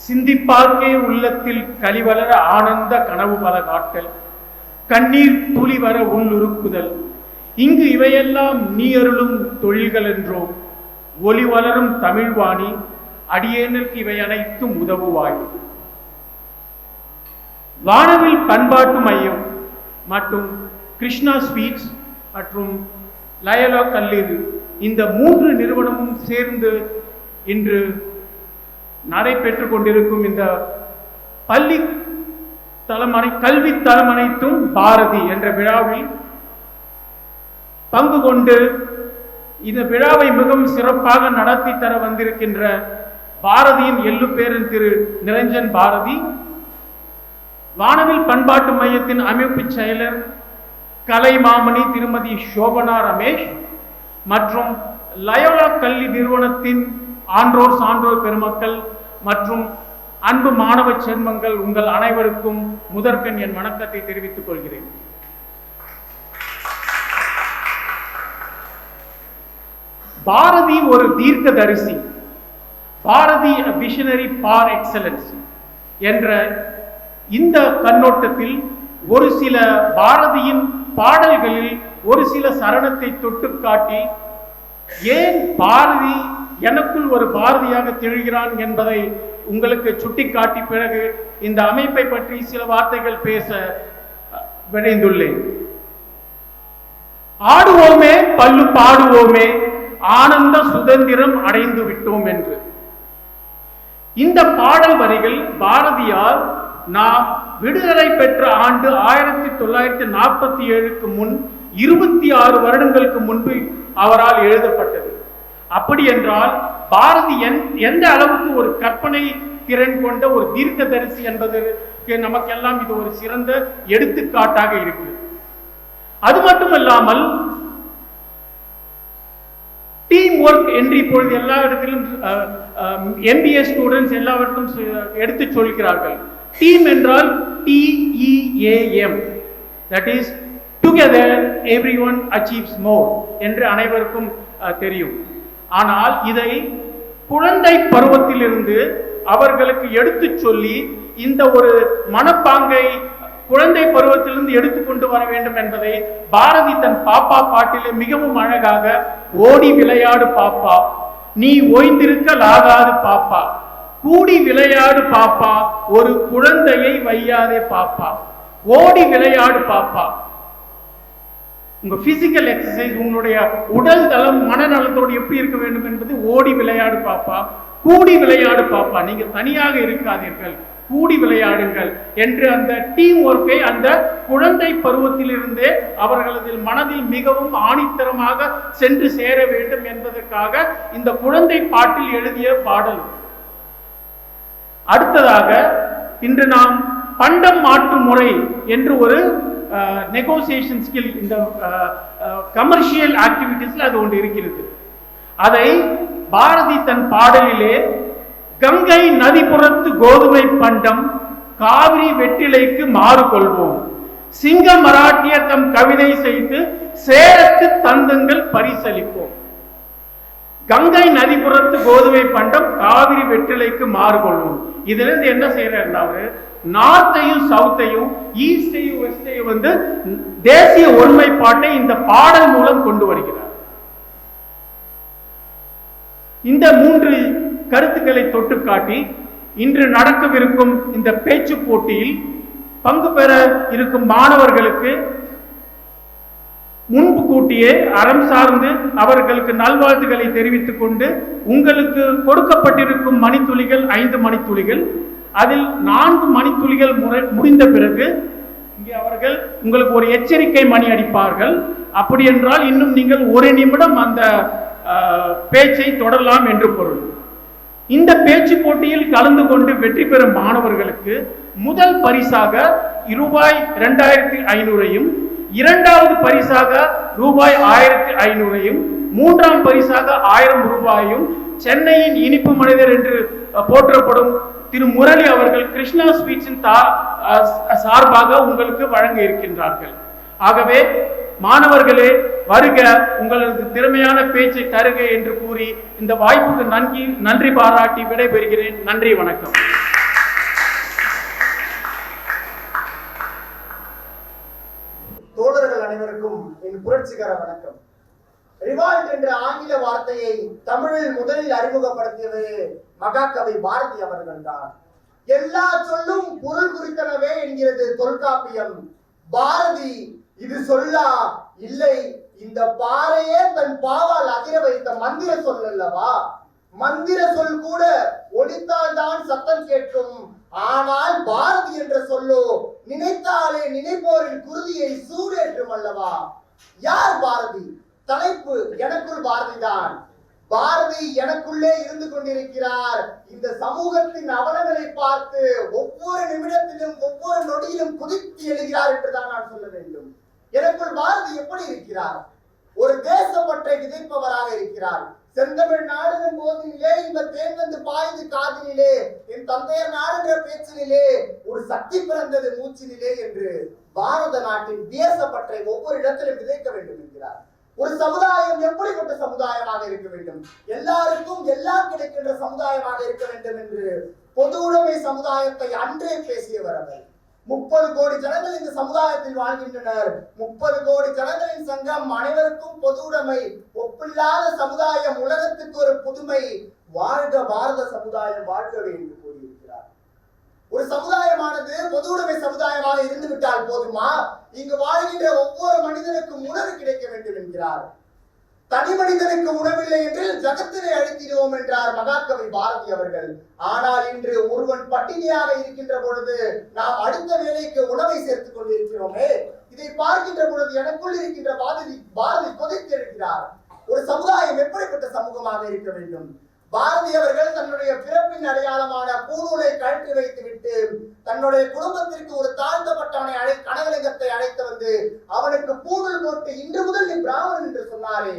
சிந்திப்பாக்கே உள்ளத்தில் கலிவளர ஆனந்த கனவு பல காட்டல், கண்ணீர் துளி வர உள்ளுருக்குதல், இங்கு இவையெல்லாம் நீ அருளும் தொழில்கள் என்றோ. ஒளி வளரும் தமிழ்வாணி, அடியேனுக்கு இவை அனைத்தும் உதவுவாய். வானவில் பண்பாட்டு மையம் மற்றும் கிருஷ்ணா ஸ்வீட்ஸ் மற்றும் லயோலா கல்லூரி, இந்த 3 நிறுவனமும் சேர்ந்து இன்று நடைபெற்றுக் கொண்டிருக்கும் இந்த பள்ளி கல்வி தளம் அனைத்தும் பாரதி என்ற விழாவில் பங்கு கொண்டு இந்த விழாவை மிகவும் சிறப்பாக நடத்தி தர வந்திருக்கின்ற பாரதியின் எள்ளு பேரன் திரு நிரஞ்சன் பாரதி, வானவில் பண்பாட்டு மையத்தின் அமைப்பு செயலர் கலை மாமணி திருமதி சோபனா ரமேஷ் மற்றும் லயோலா கல்வி நிறுவனத்தின் ஆன்றோர் சான்றோர் பெருமக்கள் மற்றும் அன்பு மாணவ செல்வங்கள், உங்கள் அனைவருக்கும் முதற்கண் என் வணக்கத்தை தெரிவித்துக் கொள்கிறேன். பாரதி ஒரு தீர்க்கதரிசி, பாரதி விஷனரி பார் எக்ஸலன்ஸ் என்ற இந்த கண்ணோட்டத்தில் ஒரு சில பாரதியின் பாடல்களில் ஒரு சில சரணத்தை தொட்டு காட்டி ஏன் பாரதி எனக்குள் ஒரு பாரதியாக திகழ்கிறான் என்பதை உங்களுக்கு சுட்டிக்காட்டி பிறகு இந்த அமைப்பை பற்றி சில வார்த்தைகள் பேச விரைந்துள்ளேன். ஆடுவோமே பல்லு பாடுவோமே ஆனந்த சுதந்திரம் அடைந்து விட்டோம் என்று இந்த பாடல் வரிகள் பாரதியார் நாம் விடுதலை பெற்ற ஆண்டு 1947க்கு முன் 26 வருடங்களுக்கு முன்பு அவரால் எழுதப்பட்டது. அப்படி என்றால் பாரதி எந்த அளவுக்கு ஒரு கற்பனை திறன் கொண்ட ஒரு தீர்க்கதரிசி என்பதற்கு நமக்கெல்லாம் இது ஒரு சிறந்த எடுத்துக்காட்டாக இருக்கு. அது மட்டுமல்லாமல் டீம் ஒர்க் என்று இப்பொழுது எல்லா இடத்திலும் MBA ஸ்டூடெண்ட்ஸ் எல்லாவற்றும் எடுத்து சொல்கிறார்கள். டீம் என்றால் TEAM, that is together everyone achieves more என்று அனைவருக்கும் தெரியும். ஆனால் இதை குழந்தை பருவத்திலிருந்து அவர்களுக்கு எடுத்து சொல்லி இந்த ஒரு மனப்பாங்கை குழந்தை பருவத்திலிருந்து எடுத்துக்கொண்டு வர வேண்டும் என்பதை பாரதி தன் பாப்பா பாட்டிலே மிகவும் அழகாக, ஓடி விளையாடு பாப்பா, நீ ஓய்ந்திருக்கலாகாது பாப்பா, கூடி விளையாடு பாப்பா, ஒரு குழந்தையை வையாதே பாப்பா, ஓடி விளையாடு பாப்பா. உங்க பிசிக்கல் எக்ஸசைஸ், உங்களுடைய உடல் தளம் மனநலத்தோடு எப்படி இருக்க வேண்டும் என்பது ஓடி விளையாடு பாப்பா, கூடி விளையாடு பாப்பா, நீங்க தனியாக இருக்காதீர்கள், கூடி விளையாடுங்கள் என்று அந்த டீம் ஒர்க்கை அந்த குழந்தை பருவத்திலிருந்தே அவர்களது மனதில் மிகவும் ஆணித்தரமாக சென்று சேர வேண்டும் என்பதற்காக இந்த குழந்தை பாட்டில் எழுதிய பாடல். அடுத்ததாக இன்று நாம் பண்டம் மாற்று முறை என்று ஒரு நெகோசியேஷன் ஸ்கில், இந்த கமர்ஷியல் ஆக்டிவிட்டிஸ்ல அது ஒன்று இருக்கிறது. அதை பாரதி தன் பாடலிலே கங்கை நதிபுறத்து கோதுமை பண்டம் காவிரி வெற்றிலைக்கு மாறு கொள்வோம், சிங்க மராட்டியர் தம் கவிதை செய்து சேரத்து தந்தங்கள் பரிசளிப்போம். கங்கை நதிபுறத்து கோதுமை பண்டம் காவிரி வெற்றிலைக்கு மாறு கொள்வோம். இதுல இருந்து என்ன செய்யறாருன்னா, நார்த்தையும் சவுத்தையும் ஈஸ்டையும் வெஸ்டையும் வந்து தேசிய ஒருமைப்பாட்டை இந்த பாடல் மூலம் கொண்டு வருகிறார். இந்த 3 கருத்துக்களை தொட்டு காட்டி இன்று நடக்கவிருக்கும் இந்த பேச்சு போட்டியில் பங்கு பெற இருக்கும் மாணவர்களுக்கு முன்பு கூட்டியே அறம் சார்ந்து அவர்களுக்கு நல்வாழ்த்துக்களை தெரிவித்துக் கொண்டு, உங்களுக்கு கொடுக்கப்பட்டிருக்கும் மணித்துளிகள் 5 மணித்துளிகள், அதில் 4 மணித்துளிகள் முடிந்த பிறகு இங்கே அவர்கள் உங்களுக்கு ஒரு எச்சரிக்கை மணி அடிப்பார்கள். அப்படி என்றால் இன்னும் நீங்கள் 1 நிமிடம் அந்த பேச்சை தொடரலாம் என்று பொருள். இந்த பேச்சு போட்டியில் கலந்து கொண்டு வெற்றி பெறும் மாணவர்களுக்கு முதல் பரிசாக ரூபாய் 2500ஐயும், இரண்டாவது பரிசாக ரூபாய் 1500ஐயும், மூன்றாம் பரிசாக 1000 ரூபாயும் சென்னையின் இனிப்பு மனிதர் என்று போற்றப்படும் திரு முரளி அவர்கள் கிருஷ்ணா ஸ்வீட்ஸின் சார்பாக உங்களுக்கு வழங்க இருக்கின்றார்கள். ஆகவே மாணவர்களே, வருக, உங்களது திறமையான பேச்சை தருக என்று கூறி இந்த வாய்ப்புக்கு நன்றி பாராட்டி விடைபெறுகிறேன். நன்றி, வணக்கம். அனைவருக்கும் என் புரட்சிகர வணக்கம். ரிவால்ட் என்ற ஆங்கில வார்த்தையை தமிழில் முதலில் அறிமுகப்படுத்தியது மகாகவி பாரதி அவர்கள் தான். எல்லா சொல்லும் பொருள் குறித்தனவே என்கிறது தொல்காப்பியம். பாரதி இது சொல்லா இல்லை, இந்த பாறையே தன் பாவால் அதிர வைத்த மந்திர சொல் அல்லவா. மந்திர சொல் கூட ஒலித்தால் தான் சத்தம் கேட்கும். ஆனால் பாரதி என்ற சொல்லோ நினைத்தாலே நினைப்போரின் குருதியை சூடேற்றும் அல்லவா. யார் பாரதி? தலைப்பு எனக்குள் பாரதிதான். பாரதி எனக்குள்ளே இருந்து கொண்டிருக்கிறார். இந்த சமூகத்தின் அவலங்களை பார்த்து ஒவ்வொரு நிமிடத்திலும் ஒவ்வொரு நொடியிலும் குதித்து எழுகிறார் என்றுதான் நான் சொல்ல வேண்டும். எனக்குள் பாரதி எப்படி இருக்கிறார்? ஒரு தேசப்பற்றை விதைப்பவராக இருக்கிறார். செந்தமிழ் நாடுகிற போதினிலே இந்த தேன் வந்து பாய்ந்து காதினிலே, என் தந்தையர் நாடுகிற பேச்சினிலே ஒரு சக்தி பிறந்தது மூச்சினிலே என்று பாரத நாட்டின் தேசப்பற்றை ஒவ்வொரு இடத்திலும் விதைக்க வேண்டும் என்கிறார். ஒரு சமுதாயம் எப்படிப்பட்ட சமுதாயமாக இருக்க வேண்டும்? எல்லாருக்கும் எல்லாம் கிடைக்கின்ற சமுதாயமாக இருக்க வேண்டும் என்று பொது உடைமை சமுதாயத்தை அன்றே பேசியவர் அவர். 30 கோடி ஜனங்கள் இந்த சமுதாயத்தில் வாழ்கின்றனர். 30 கோடி ஜனங்களின் சங்கம் அனைவருக்கும் பொது உடைமை, ஒப்பில்லாத சமுதாயம், உலகத்துக்கு ஒரு புதுமை, வாழ்க பாரத சமுதாயம் வாழ்கவே என்று கூறியிருக்கிறார். ஒரு சமுதாயமானது பொது உடைமை சமுதாயமாக இருந்து விட்டால் போதுமா? இங்கு வாழ்கின்ற ஒவ்வொரு மனிதனுக்கும் உணவு கிடைக்க வேண்டும் என்கிறார். தனி மனிதனுக்கு உணவில்லை என்று ஜகத்தினை அழித்திடுவோம் என்றார் மகாகவி பாரதி அவர்கள். ஆனால் இன்று ஒருவன் பட்டினியாக இருக்கின்ற பொழுது நாம் அடுத்த வேலைக்கு உணவை சேர்த்துக் கொண்டிருக்கிறோமே. இதை பார்க்கின்ற பொழுது எனக்குள் இருக்கின்ற பாரதி கொதித்திருக்கிறார். ஒரு சமுதாயம் எப்படிப்பட்ட சமூகமாக இருக்க வேண்டும்? பாரதி அவர்கள் தன்னுடைய பிறப்பின் அடையாளமான பூநூலை கழற்றி வைத்து விட்டு தன்னுடைய குடும்பத்திற்கு ஒரு தாழ்த்தப்பட்டவனை கனகலிங்கத்தை அழைத்து வந்து அவனுக்கு பூநூல் போட்டு இன்று முதல் நீ பிராமணன் என்று சொன்னாரே,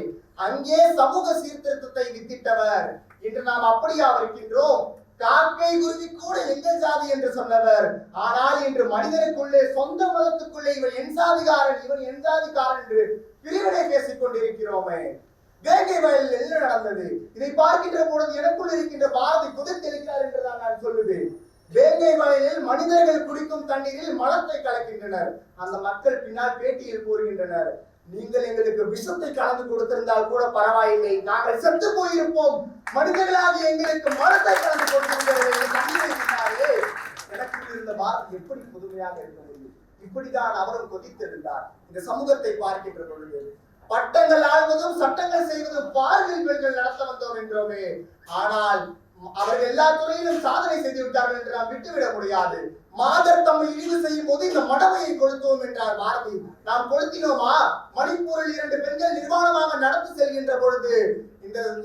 அங்கே சமூக சீர்திருத்தத்தை வித்திட்டவர். இன்று நாம் அப்படியா இருக்கின்றோம்? காக்கை குருவி கூட எங்கள் ஜாதி என்று சொன்னவர். ஆனால் இன்று மனிதனுக்குள்ளே சொந்த மதத்துக்குள்ளே இவன் என் சாதிகாரன், இவன் என் ஜாதிக்காரன் என்று பிரிவினை பேசிக் கொண்டிருக்கிறோமே. வேங்கை வயலில் என்ன நடந்தது? இதை பார்க்கின்ற பொழுது எனக்குள் இருக்கின்ற பாரதி குதித்தெழுக்கிறார் என்றுதான் நான் சொல்லுவேன். வேங்கை வயலில் மனிதர்கள் குடிக்கும் தண்ணீரில் மலத்தை கலக்கின்றனர். அந்த மக்கள் பின்னால் பேட்டியில் கூறுகின்றனர், நீங்கள் எங்களுக்கு விஷத்தை கலந்து கொடுத்திருந்தால் கூட பரவாயில்லை, நாங்கள் செத்து போயிருப்போம், மனிதர்களாக எங்களுக்கு மலத்தை கலந்து கொடுத்திருக்கிறாரே. எனக்குள் இருந்த பாரதி எப்படி புதுமையாக இருக்க முடியும்? இப்படிதான் அவரும் கொதித்திருந்தார். இந்த சமூகத்தை பார்க்கின்ற பொழுது பட்டங்கள் ஆழ்வதும் சட்டங்கள் செய்வதும் பார்வையில் பெண்கள் நடத்த வந்தோம் என்றோமே. ஆனால் அவர்கள் எல்லா துறையிலும் சாதனை செய்து விட்டார்கள் என்று நாம் விட்டுவிட முடியாது. மாதர் தம்மை இழிவு செய்யும் போது இந்த மடமையை கொளுத்தோம் என்றார் பாரதி. நாம் கொளுத்தினோமா? மணிப்பூரில் 2 பெண்கள் நிர்வாணமாக நடந்து செல்கின்ற பொழுது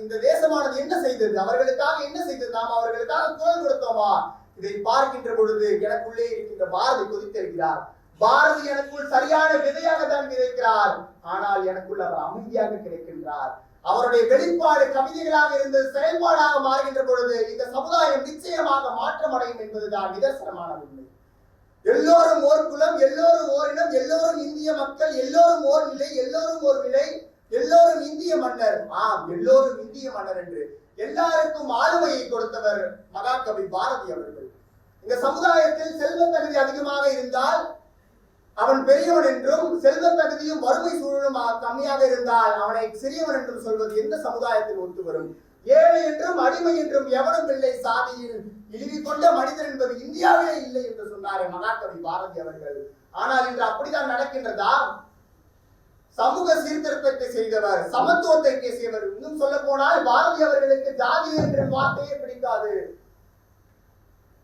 இந்த தேசமானது என்ன செய்தது? அவர்களுக்காக என்ன செய்தது? நாம் அவர்களுக்காக குரல் கொடுத்தோமா? இதை பார்க்கின்ற பொழுது எனக்குள்ளே இருக்கின்ற பாரதி கொதித்திருக்கிறார். பாரதி எனக்குள் சரியான விதையாக தான் விதைக்கிறார். ஆனால் எனக்குள் அவர் அமைதியாக கிடைக்கின்றார். அவருடைய வெளிப்பாடு கவிதைகளாக இருந்து செயல்பாடாக மாறுகின்ற பொழுது இந்த சமுதாயம் நிச்சயமாக மாற்றம் அடையும் என்பதுதான் நிதர்சனமான உண்மை. எல்லோரும் ஓர் குலம், எல்லோரும் ஓரினம், எல்லோரும் இந்திய மக்கள், எல்லோரும் ஓர் நிலை, எல்லோரும் ஓர் விலை, எல்லோரும் இந்திய மன்னர். ஆம், எல்லோரும் இந்திய மன்னர் என்று எல்லாருக்கும் ஆளுமையை கொடுத்தவர் மகாகவி பாரதி அவர்கள். இந்த சமுதாயத்தில் செல்வ தகுதி அதிகமாக இருந்தால் அவன் பெரியவன் என்றும், செல்வ தகுதியும் வறுமை சூழலும் கம்மியாக இருந்தால் அவனை சிறியவன் என்றும் சொல்வது எந்த சமுதாயத்தில் ஒத்து வரும்? ஏழை என்றும் அடிமை என்றும் எவனும் இல்லை, சாதியில் இழிவு கொண்ட மனிதன் என்பது இந்தியாவிலே இல்லை என்று சொன்னாரே மகாகவி பாரதி அவர்கள். ஆனால் இன்று அப்படித்தான் நடக்கின்றதா? சமூக சீர்திருத்தத்தை செய்தவர், சமத்துவத்தை பேசியவர். இன்னும் சொல்ல போனால் பாரதி அவர்களுக்கு ஜாதி என்ற வார்த்தையே பிடிக்காது.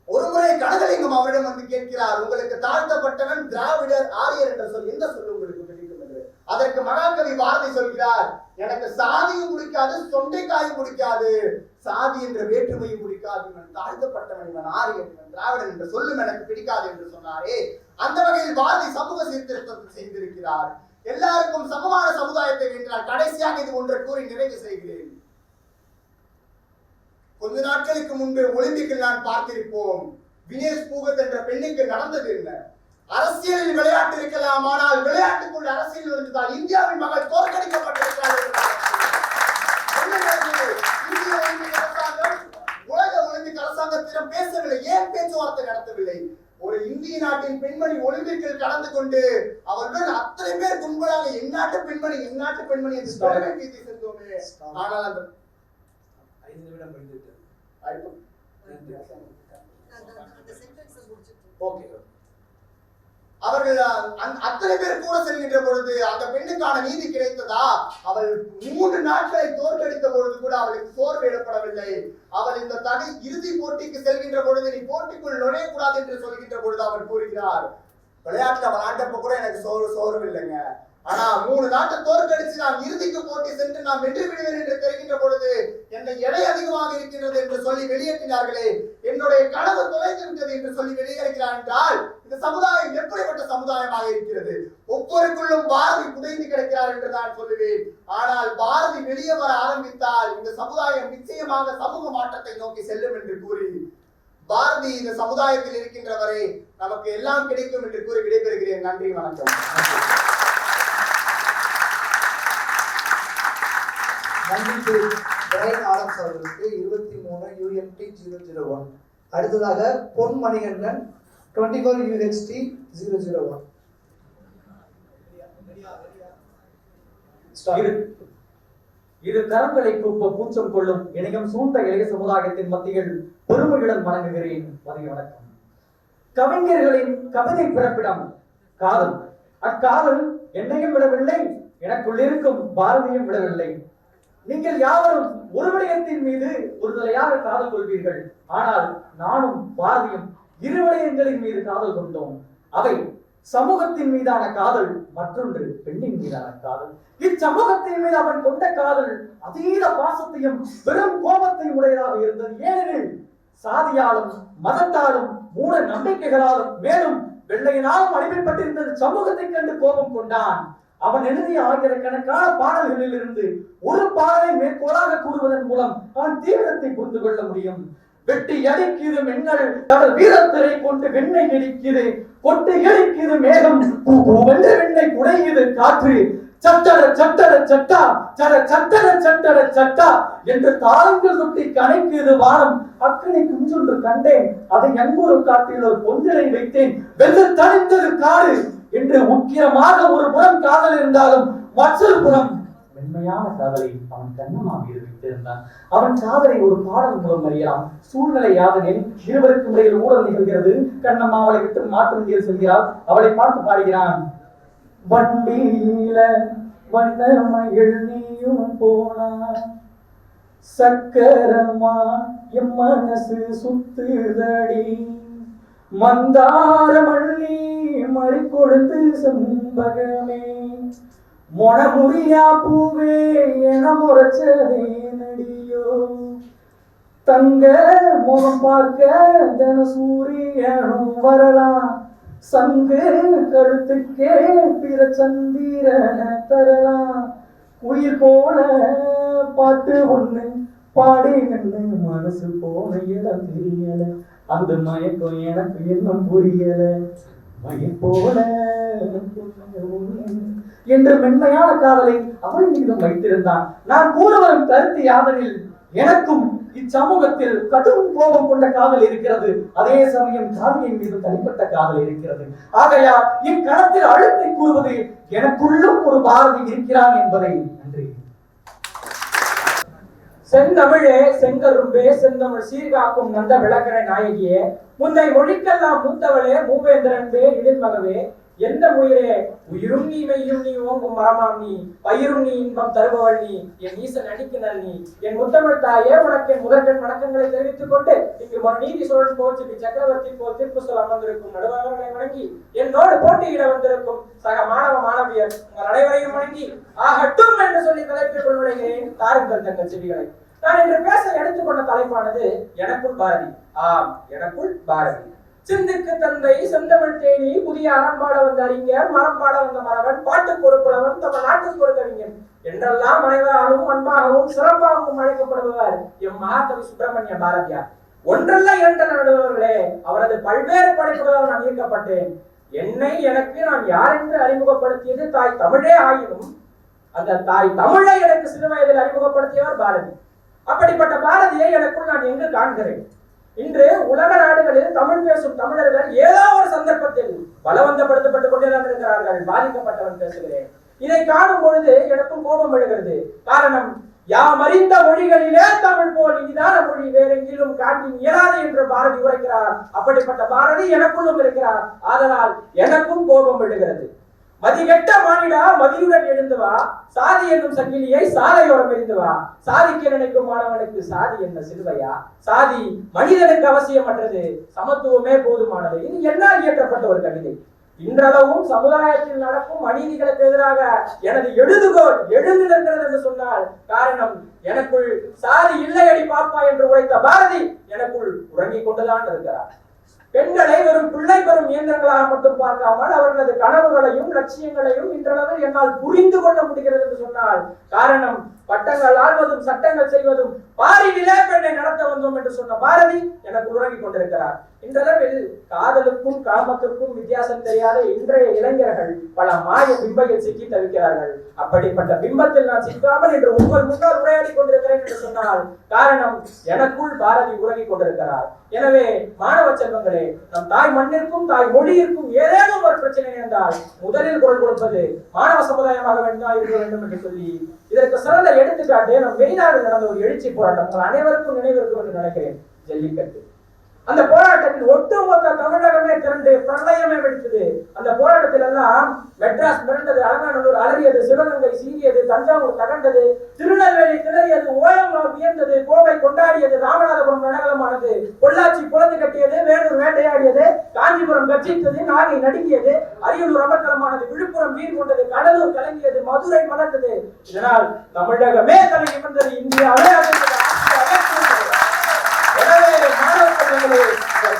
ஒருமுறை கனகலிங்கம் அவரிடம் வந்து கேட்கிறார், உங்களுக்கு தாழ்த்தப்பட்டவன் திராவிடர், ஆரியர் என்ற சொல் எந்த சொல்லு உங்களுக்கு பிடிக்கும் என்று. அதற்கு மகாகவி பாரதி சொல்கிறார், எனக்கு சாதியும் பிடிக்காது, தொண்டைக்காயும் பிடிக்காது, சாதி என்ற வேற்றுமையும் பிடிக்காது, இவன் தாழ்த்தப்பட்டவன், இவன் ஆரியன், இவன் திராவிடன் என்ற சொல்லும் எனக்கு பிடிக்காது என்று சொன்னாரே. அந்த வகையில் பாரதி சமூக சீர்திருத்தத்தை செய்திருக்கிறார். எல்லாருக்கும் சமமான சமுதாயத்தை வென்றார். கடைசியாக இது ஒன்றை கூறி நிறைவு செய்கிறேன். கொஞ்ச நாட்களுக்கு முன்பு ஒலிம்பிக்கில் நான் பார்த்திருப்போம், வினேஷ் பூகத் என்ற பெண்ணுக்கு நடந்தது என்ன? அரசியலில் விளையாட்டு இருக்கலாம், ஆனால் விளையாட்டுக்குள் அரசியல் இருந்தால் இந்தியாவின் மகள் தோற்கடிக்கப்பட்டிருக்கிறார். இந்திய ஒலிம்பிக் அரசாங்கம் உலக ஒலிம்பிக் அரசாங்கத்திடம் பேசவில்லை. ஏன் பேச்சுவார்த்தை நடத்தவில்லை? ஒரு இந்திய நாட்டின் பெண்மணி ஒலிம்பிக்கில் கலந்து கொண்டு அவர்கள் அத்தனை பேர் கும்பலாக என் நாட்டு பெண்மணி என்று பெருமை கீர்த்தி சென்றோமே. ஆனால் அந்த 5 நிமிடம் முடிந்துவிட்டது. ஓகே, அவர்கள் அத்தனை பேர் கூட செல்கின்ற பொழுது அந்த பெண்ணுக்கான நீதி கிடைத்ததா? அவள் 3 நாட்களை தோற்கடித்த பொழுது கூட அவளுக்கு சோர்வு ஏற்படவில்லை. அவள் இந்த இறுதி போட்டிக்கு செல்கின்ற பொழுது நீ போட்டிக்குள் நுழையக்கூடாது என்று சொல்கின்ற பொழுது அவர் கூறுகிறார், விளையாட்டுல விளையாண்டப்ப கூட எனக்கு சோர்வு இல்லைங்க, ஆனா 3 நாட்டை தோற்கடிச்சு நான் இறுதிக்கு போட்டி சென்று நான் வெற்றி விடுவேன் என்று தெரிகின்ற பொழுது என்னை எடை அதிகமாக இருக்கின்றது என்று சொல்லி வெளியேற்றினார்களே, என்னுடைய கனவு தொலைந்து விட்டது என்று சொல்லி வெளியேறுகிறார் என்றால் இந்த சமுதாயம் எப்படிப்பட்ட சமுதாயமாக இருக்கிறது? ஒவ்வொருக்குள்ளும் பாரதி புதைந்து கிடக்கிறார் என்று நான் சொல்லுவேன். ஆனால் பாரதி வெளியே வர ஆரம்பித்தால் இந்த சமுதாயம் நிச்சயமாக சமூக மாற்றத்தை நோக்கி செல்லும் என்று கூறி பாரதி இந்த சமுதாயத்தில் இருக்கின்ற வரை நமக்கு எல்லாம் கிடைக்கும் என்று கூறி விடைபெறுகிறேன். நன்றி, வணக்கம். நன்றி பிரைன் ஆடம்ஸ் அவர்களுக்கு 23 UMT 001. அடுத்ததாக பொன் மணிகண்டன் 24 UHT 001. இது கரங்களை கூப்ப கூச்சம் கொள்ளும் இணையம் சூழ்ந்த இளைய சமுதாயத்தின் மத்தியில் பெருமையுடன் வணங்குகிறேன். மதிய வணக்கம். கவிஞர்களின் கவிதை பிறப்பிடம் காதல். அக்காதல் என்னையும் விடவில்லை, எனக்குள் இருக்கும் பாரதியும் விடவில்லை. நீங்கள் யாவரும் ஒரு விடயத்தின் மீது ஒரு தலையாக காதல் கொள்வீர்கள். ஆனால் நானும் பாரதியும் 2 விடயங்களின் மீது காதல் கொண்டோம். அவை சமூகத்தின் மீதான காதல், மற்றொன்று பெண்ணின் மீதான காதல். இச்சமூகத்தின் மீது அவன் கொண்ட காதல் அதீத பாசத்தையும் பெரும் கோபத்தையும் உடையதாக இருந்தது. ஏனெனில் சாதியாலும் மதத்தாலும் மூட நம்பிக்கைகளாலும் மேலும் வெள்ளையினாலும் அடிமைப்பட்டிருந்த சமூகத்தை கண்டு கோபம் கொண்டான். அவன் எழுதிய ஆயிரக்கணக்கான பாடல்களில் இருந்து ஒரு பாடலை மேற்கோளாக கூறுவதன் மூலம் அவன் தீவிரத்தை புரிந்து கொள்ள முடியும். வெட்டி அடிக்கிறது மென்னல் கடல் வீரத்திரை கொண்டு வெண்ணை நெடிக்கிறது, கொட்டு எரிக்கிறது மேகம் வென்ற வெண்ணை குடையுது காற்று, சட்டட சட்டட சட்டா சட சட்டட சட்டட சட்டா என்று தாளங்கள் சுட்டி கணைக்குது வானம். அக்கனை குஞ்சொன்று கண்டேன், அதை எங்கூரு காட்டில் ஒரு பொங்கலை வைத்தேன், வெள்ளு தணிந்தது காடு என்று உக்கிரமாக ஒரு புறம் காதல் இருந்தாலும் மற்றொரு புறம் மென்மையான காதலை அவன் கண்ணமாக வைத்திருந்தான். அவன் காதலை ஒரு பாடல் மூலம் அறியலாம். சூழ்நிலை யாதனில் இருவருக்கும் இடையில் ஊழல் நிகழ்கிறது. கண்ணம்மா அவளை விட்டு மாற்று செல்கிறாள். அவளை பார்த்து பாடுகிறான். வண்டியில வண்ண மகள் நீயும் போனா, சக்கரமா என் மனசு சுத்துதடி, மந்தார மல்லி மறி கொடுத்து செம்பகமே, மொனமுடியா பூவே என முறைச்சதே நடியோ, தங்க முகம் பார்க்க தினசூரியனும் வரலாம், சங்கு கழுத்துக்கே பிற சந்திரன தரலாம், உயிர் போல பாட்டு ஒண்ணு பாடி நின்று மனசு போன இடம் தெரியல, அந்த மயக்கம் எனக்கு இன்னும் புரியல, மயில் போல என்று மென்மையான காதலை அவள் மீதும் வைத்திருந்தான். நான் கூற வரும் கருத்து யாதனில் எனக்கும் இச்சமூகத்தில் கடும் கோபம் கொண்ட காதல் இருக்கிறது. அதே சமயம் காதலின் மீது தனிப்பட்ட காதல் இருக்கிறது. ஆகையா இக்கணத்தில் அழுத்தை கூறுவது எனக்குள்ளும் ஒரு பாரதி இருக்கிறான் என்பதை நன்றி. செந்தமிழே செங்கரும்பே செந்தமிழ் சீர்காக்கும் நந்த விளக்கண நாயகியே, முந்தை மொழிக்கெல்லாம் மூத்தவளே மூவேந்திரன்பே இதில் மகவே, எந்த உயிரே உயிரும் நீ மெய்யும் நீ ஓங்கும் மரமாம் நீ, பயிரும் நீ இன்பம் தருபவள் நீ, என் ஈசன் அடிக்கினல் நீ, என் முத்தமிழ் தாயே உனக்கு என் முதற்கண் வணக்கங்களை தெரிவித்துக் கொண்டு இங்கு நீதி சோழன் போச்சு சக்கரவர்த்தி போல் தீர்ப்பு சொல்ல அமர்ந்திருக்கும் நடுவர்களை வணங்கி என்னோடு போட்டியிட வந்திருக்கும் சக மாணவ மாணவியர் உங்கள் அனைவரையும் வணங்கி ஆகட்டும் என்று சொல்லி தலைப்பிற்குள் நுழைகிறேன். தாருங்கள் தங்கள் செவிகளை. நான் இன்று பேச எடுத்துக்கொண்ட தலைப்பானது எனக்குள் பாரதி. ஆம், எனக்குள் பாரதி. சிந்துக்கு தந்தை செந்தமிழ் தேனி புதிய அறம்பாட வந்த அறிஞர், மரம்பாட வந்த மரவன், பாட்டுக்கு ஒரு புலவன், தம நாட்டுக்கு ஒரு கவிஞன் என்றெல்லாம் அனைவராலும் அன்பாகவும் சிறப்பாகவும் அழைக்கப்படுபவர் எம் மகாகவி சுப்பிரமணிய பாரதியார். ஒன்றல்ல இரண்டல்ல நடுவர்களே, அவரது பல்வேறு படைப்புகளால் நான் ஈர்க்கப்பட்டேன். என்னை எனக்கு நான் யார் என்று அறிமுகப்படுத்தியது தாய் தமிழே ஆயினும் அந்த தாய் தமிழை எனக்கு சிறு வயதில் அறிமுகப்படுத்தியவர் பாரதி. அப்படிப்பட்ட பாரதியை எனக்குள் நான் எங்கு காண்கிறேன்? இன்று உலக நாடுகளில் தமிழ் பேசும் தமிழர்கள் ஏதோ ஒரு சந்தர்ப்பத்தில் பலவந்தப்படுத்தப்பட்டுக் கொண்டேதான் இருக்கிறார்கள். பாதிக்கப்பட்டவன் பேசுகிறேன். இதை காணும் பொழுது எனக்கும் கோபம் எழுகிறது. காரணம், யாம் அறிந்த மொழிகளிலே தமிழ் போல் இனிதான மொழி வேறெங்கிலும் காட்டின் இயலாது என்று பாரதி உரைக்கிறார். அப்படிப்பட்ட பாரதி எனக்குள்ளும் இருக்கிறார். ஆதலால் எனக்கும் கோபம் எழுகிறது. மதிகெட்ட மானிடா மதியுடன் எழுந்து வா, சாதி என்னும் சங்கிலியை சாலையோரம் எரிந்து வா. சாதிக்க நினைக்கும் மாணவனுக்கு சாதி என்ன சிலுவையா? சாதி மனிதனுக்கு அவசியமற்றது, சமத்துவமே போதுமானது. இது என்னால் இயற்றப்பட்ட ஒரு கவிதை. இன்றளவும் சமுதாயத்தில் நடக்கும் அநீதிகளுக்கு எதிராக எனது எழுதுகோள் எழுந்து நிற்கிறது என்று சொன்னால் காரணம், எனக்குள் சாதி இல்லையடி பாப்பா என்று உரைத்த பாரதி எனக்குள் உறங்கிக் கொண்டுதான் இருக்கிறார். பெண்களை வெறும் பிள்ளை பெறும் இயந்திரங்களாக மட்டும் பார்க்காமல் அவர்களது கனவுகளையும் லட்சியங்களையும் இன்றளவில் என்னால் புரிந்து கொள்ள முடிகிறது என்று சொன்னால் காரணம், பட்டங்கள் ஆள்வதும் சட்டங்கள் செய்வதும் பாரினிலே பெண்ணை நடத்த வந்தோம் என்று சொன்ன பாரதி எனக்கு உறங்கிக் கொண்டிருக்கிறார். இன்றளவில் காதலுக்கும் காமத்திற்கும் வித்தியாசம் தெரியாத இன்றைய இளைஞர்கள் பல மாய பிம்பையில் சிக்கி தவிக்கிறார்கள். அப்படிப்பட்ட பிம்பத்தில் நான் சிக்காமல் என்று உங்கள் முன்னால் உரையாடி கொண்டிருக்கிறேன் என்று சொன்னால் காரணம், எனக்குள் பாரதி உறங்கிக் கொண்டிருக்கிறார். எனவே மாணவ செல்வங்களே, நம் தாய் மண்ணிற்கும் தாய் மொழியிற்கும் ஏதேனும் ஒரு பிரச்சனை இருந்தால் முதலில் குரல் கொடுப்பது மாணவ சமுதாயமாக இருக்க வேண்டும் என்று சொல்லி இதற்கு சிறந்த எடுத்துக்காட்டு நம் வெளிநாடு நடந்த ஒரு எழுச்சி போராட்டம் உங்கள் அனைவருக்கும் நினைவிருக்கும் என்று நினைக்கிறேன். ஜல்லிக்கட்டு. அந்த போராட்டத்தில் ஒட்டுமொத்த தமிழகமே திரண்டு பிரளயமே வெடித்தது. அந்த போராட்டத்தில் எல்லாம் மெட்ராஸ் மிரண்டது, அலங்காநல்லூர் அலறியது, சிவகங்கை சீறியது, தஞ்சாவூர் தகண்டது, திருநெல்வேலி திணறியது, ஓயம்பூர் வியந்தது, கோவை கொண்டாடியது, ராமநாதபுரம் ரணகலமானது, பொள்ளாச்சி புலந்து கட்டியது, வேலூர் வேட்டையாடியது, காஞ்சிபுரம் கர்ஜித்தது, நாகை நடுங்கியது, அரியலூர் அமர்க்கலமானது, விழுப்புரம் வீர் கொண்டது, கடலூர் கலங்கியது, மதுரை மலர்ந்தது. இதனால் தமிழகமே தலை நிமிர்ந்தது. இந்தியாவே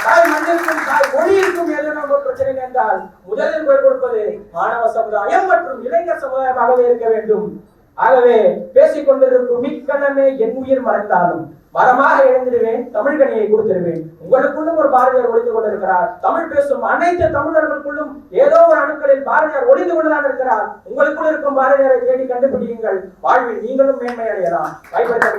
தாய் மண்ணிற்கும் தாய் மொழியிற்கும் ஏதேனும் ஒரு பிரச்சனை என்றால் முதலில் குரல் கொடுப்பது மாணவ சமுதாயம் மற்றும் இளைஞர் சமுதாயமாகவே இருக்க வேண்டும். ஆகவே பேசிக் கொண்டிருக்கும் மிக்கணமே என் உயிர் மறைந்தாலும் மரமாக எழுந்திடுவேன், தமிழ்கனியை கொடுத்திருவேன். உங்களுக்குள்ளும் ஒரு பாரதியார் ஒளிந்து கொண்டிருக்கிறார். தமிழ் பேசும் அனைத்து தமிழர்களுக்குள்ளும் ஏதோ ஒரு அணுக்களில் பாரதியார் ஒளிந்து கொண்டுதான் இருக்கிறார். உங்களுக்குள் இருக்கும் பாரதியாரை தேடி கண்டுபிடியுங்கள். வாழ்வில் நீங்களும் மேன்மை அடையலாம். வாய்ப்பளித்த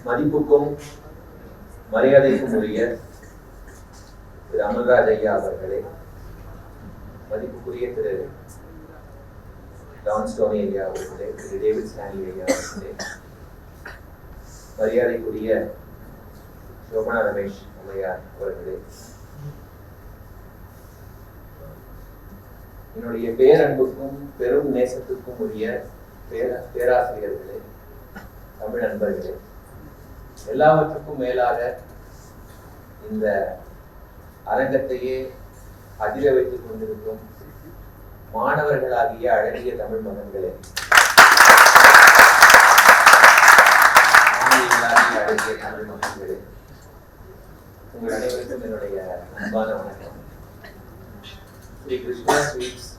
மதிப்புக்கும் மரியாதைக்கும் உரிய திரு அமல்ராஜ் ஐயா அவர்களே, மதிப்புக்குரிய திரு டான் ஸ்டோனி ஐயா அவர்களே, திரு டேவிட் ஸ்டான்லி ஐயா அவர்களே, மரியாதைக்குரிய சோபனா ரமேஷ் அம்மையார் அவர்களே, என்னுடைய பேரன்புக்கும் பெரும் நேசத்துக்கும் உரிய பேராசிரியர்களே, தமிழ் நண்பர்களே, எல்லாவற்றுக்கும் மேலாக இந்த அரங்கத்தையே அதிர வைத்துக் கொண்டிருக்கும் மாணவர்களாகிய அழகிய தமிழ் மகன்களே, அழகிய தமிழ் மகன்களே, உங்கள் அனைவருக்கும் என்னுடைய அன்பான வணக்கம். ஸ்ரீ கிருஷ்ணா ஸ்வீட்ஸ்,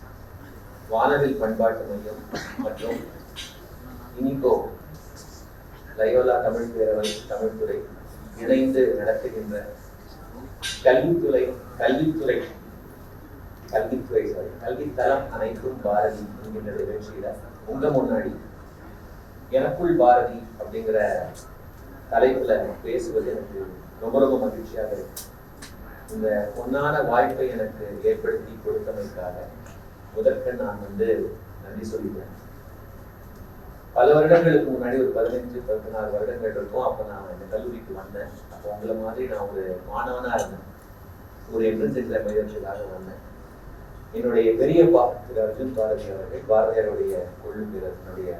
வானவில் பண்பாட்டு மையம் மற்றும் இனிகோ லயோலா தமிழ் பேரவை தமிழ்துறை இணைந்து நடத்துகின்ற கல்வித்தளம் அனைத்தும் பாரதி என்கின்ற நிகழ்ச்சியில உங்க முன்னாடி எனக்குள் பாரதி அப்படிங்கிற தலைப்புல பேசுவது எனக்கு ரொம்ப ரொம்ப மகிழ்ச்சியாக இருக்கு. இந்த பொன்னான வாய்ப்பை எனக்கு ஏற்படுத்தி கொடுத்தமைக்காக முதற்க நான் நன்றி சொல்லிக்கிறேன். பல வருடங்களுக்கு முன்னாடி ஒரு 15-16 வருடங்கள் இருக்கும். அப்போ நான் இந்த கல்லூரிக்கு வந்தேன். அப்போ உங்களை மாதிரி நான் ஒரு மாணவனாக இருந்தேன். ஒரு என்ட்ரன்ஸ் எக்ஸாம் எழுதுறதுக்காக வந்தேன். என்னுடைய பெரியப்பா திரு அர்ஜுன் பாரதி அவர்கள், பாரதியாருடைய கொள்ளு பேரர், என்னுடைய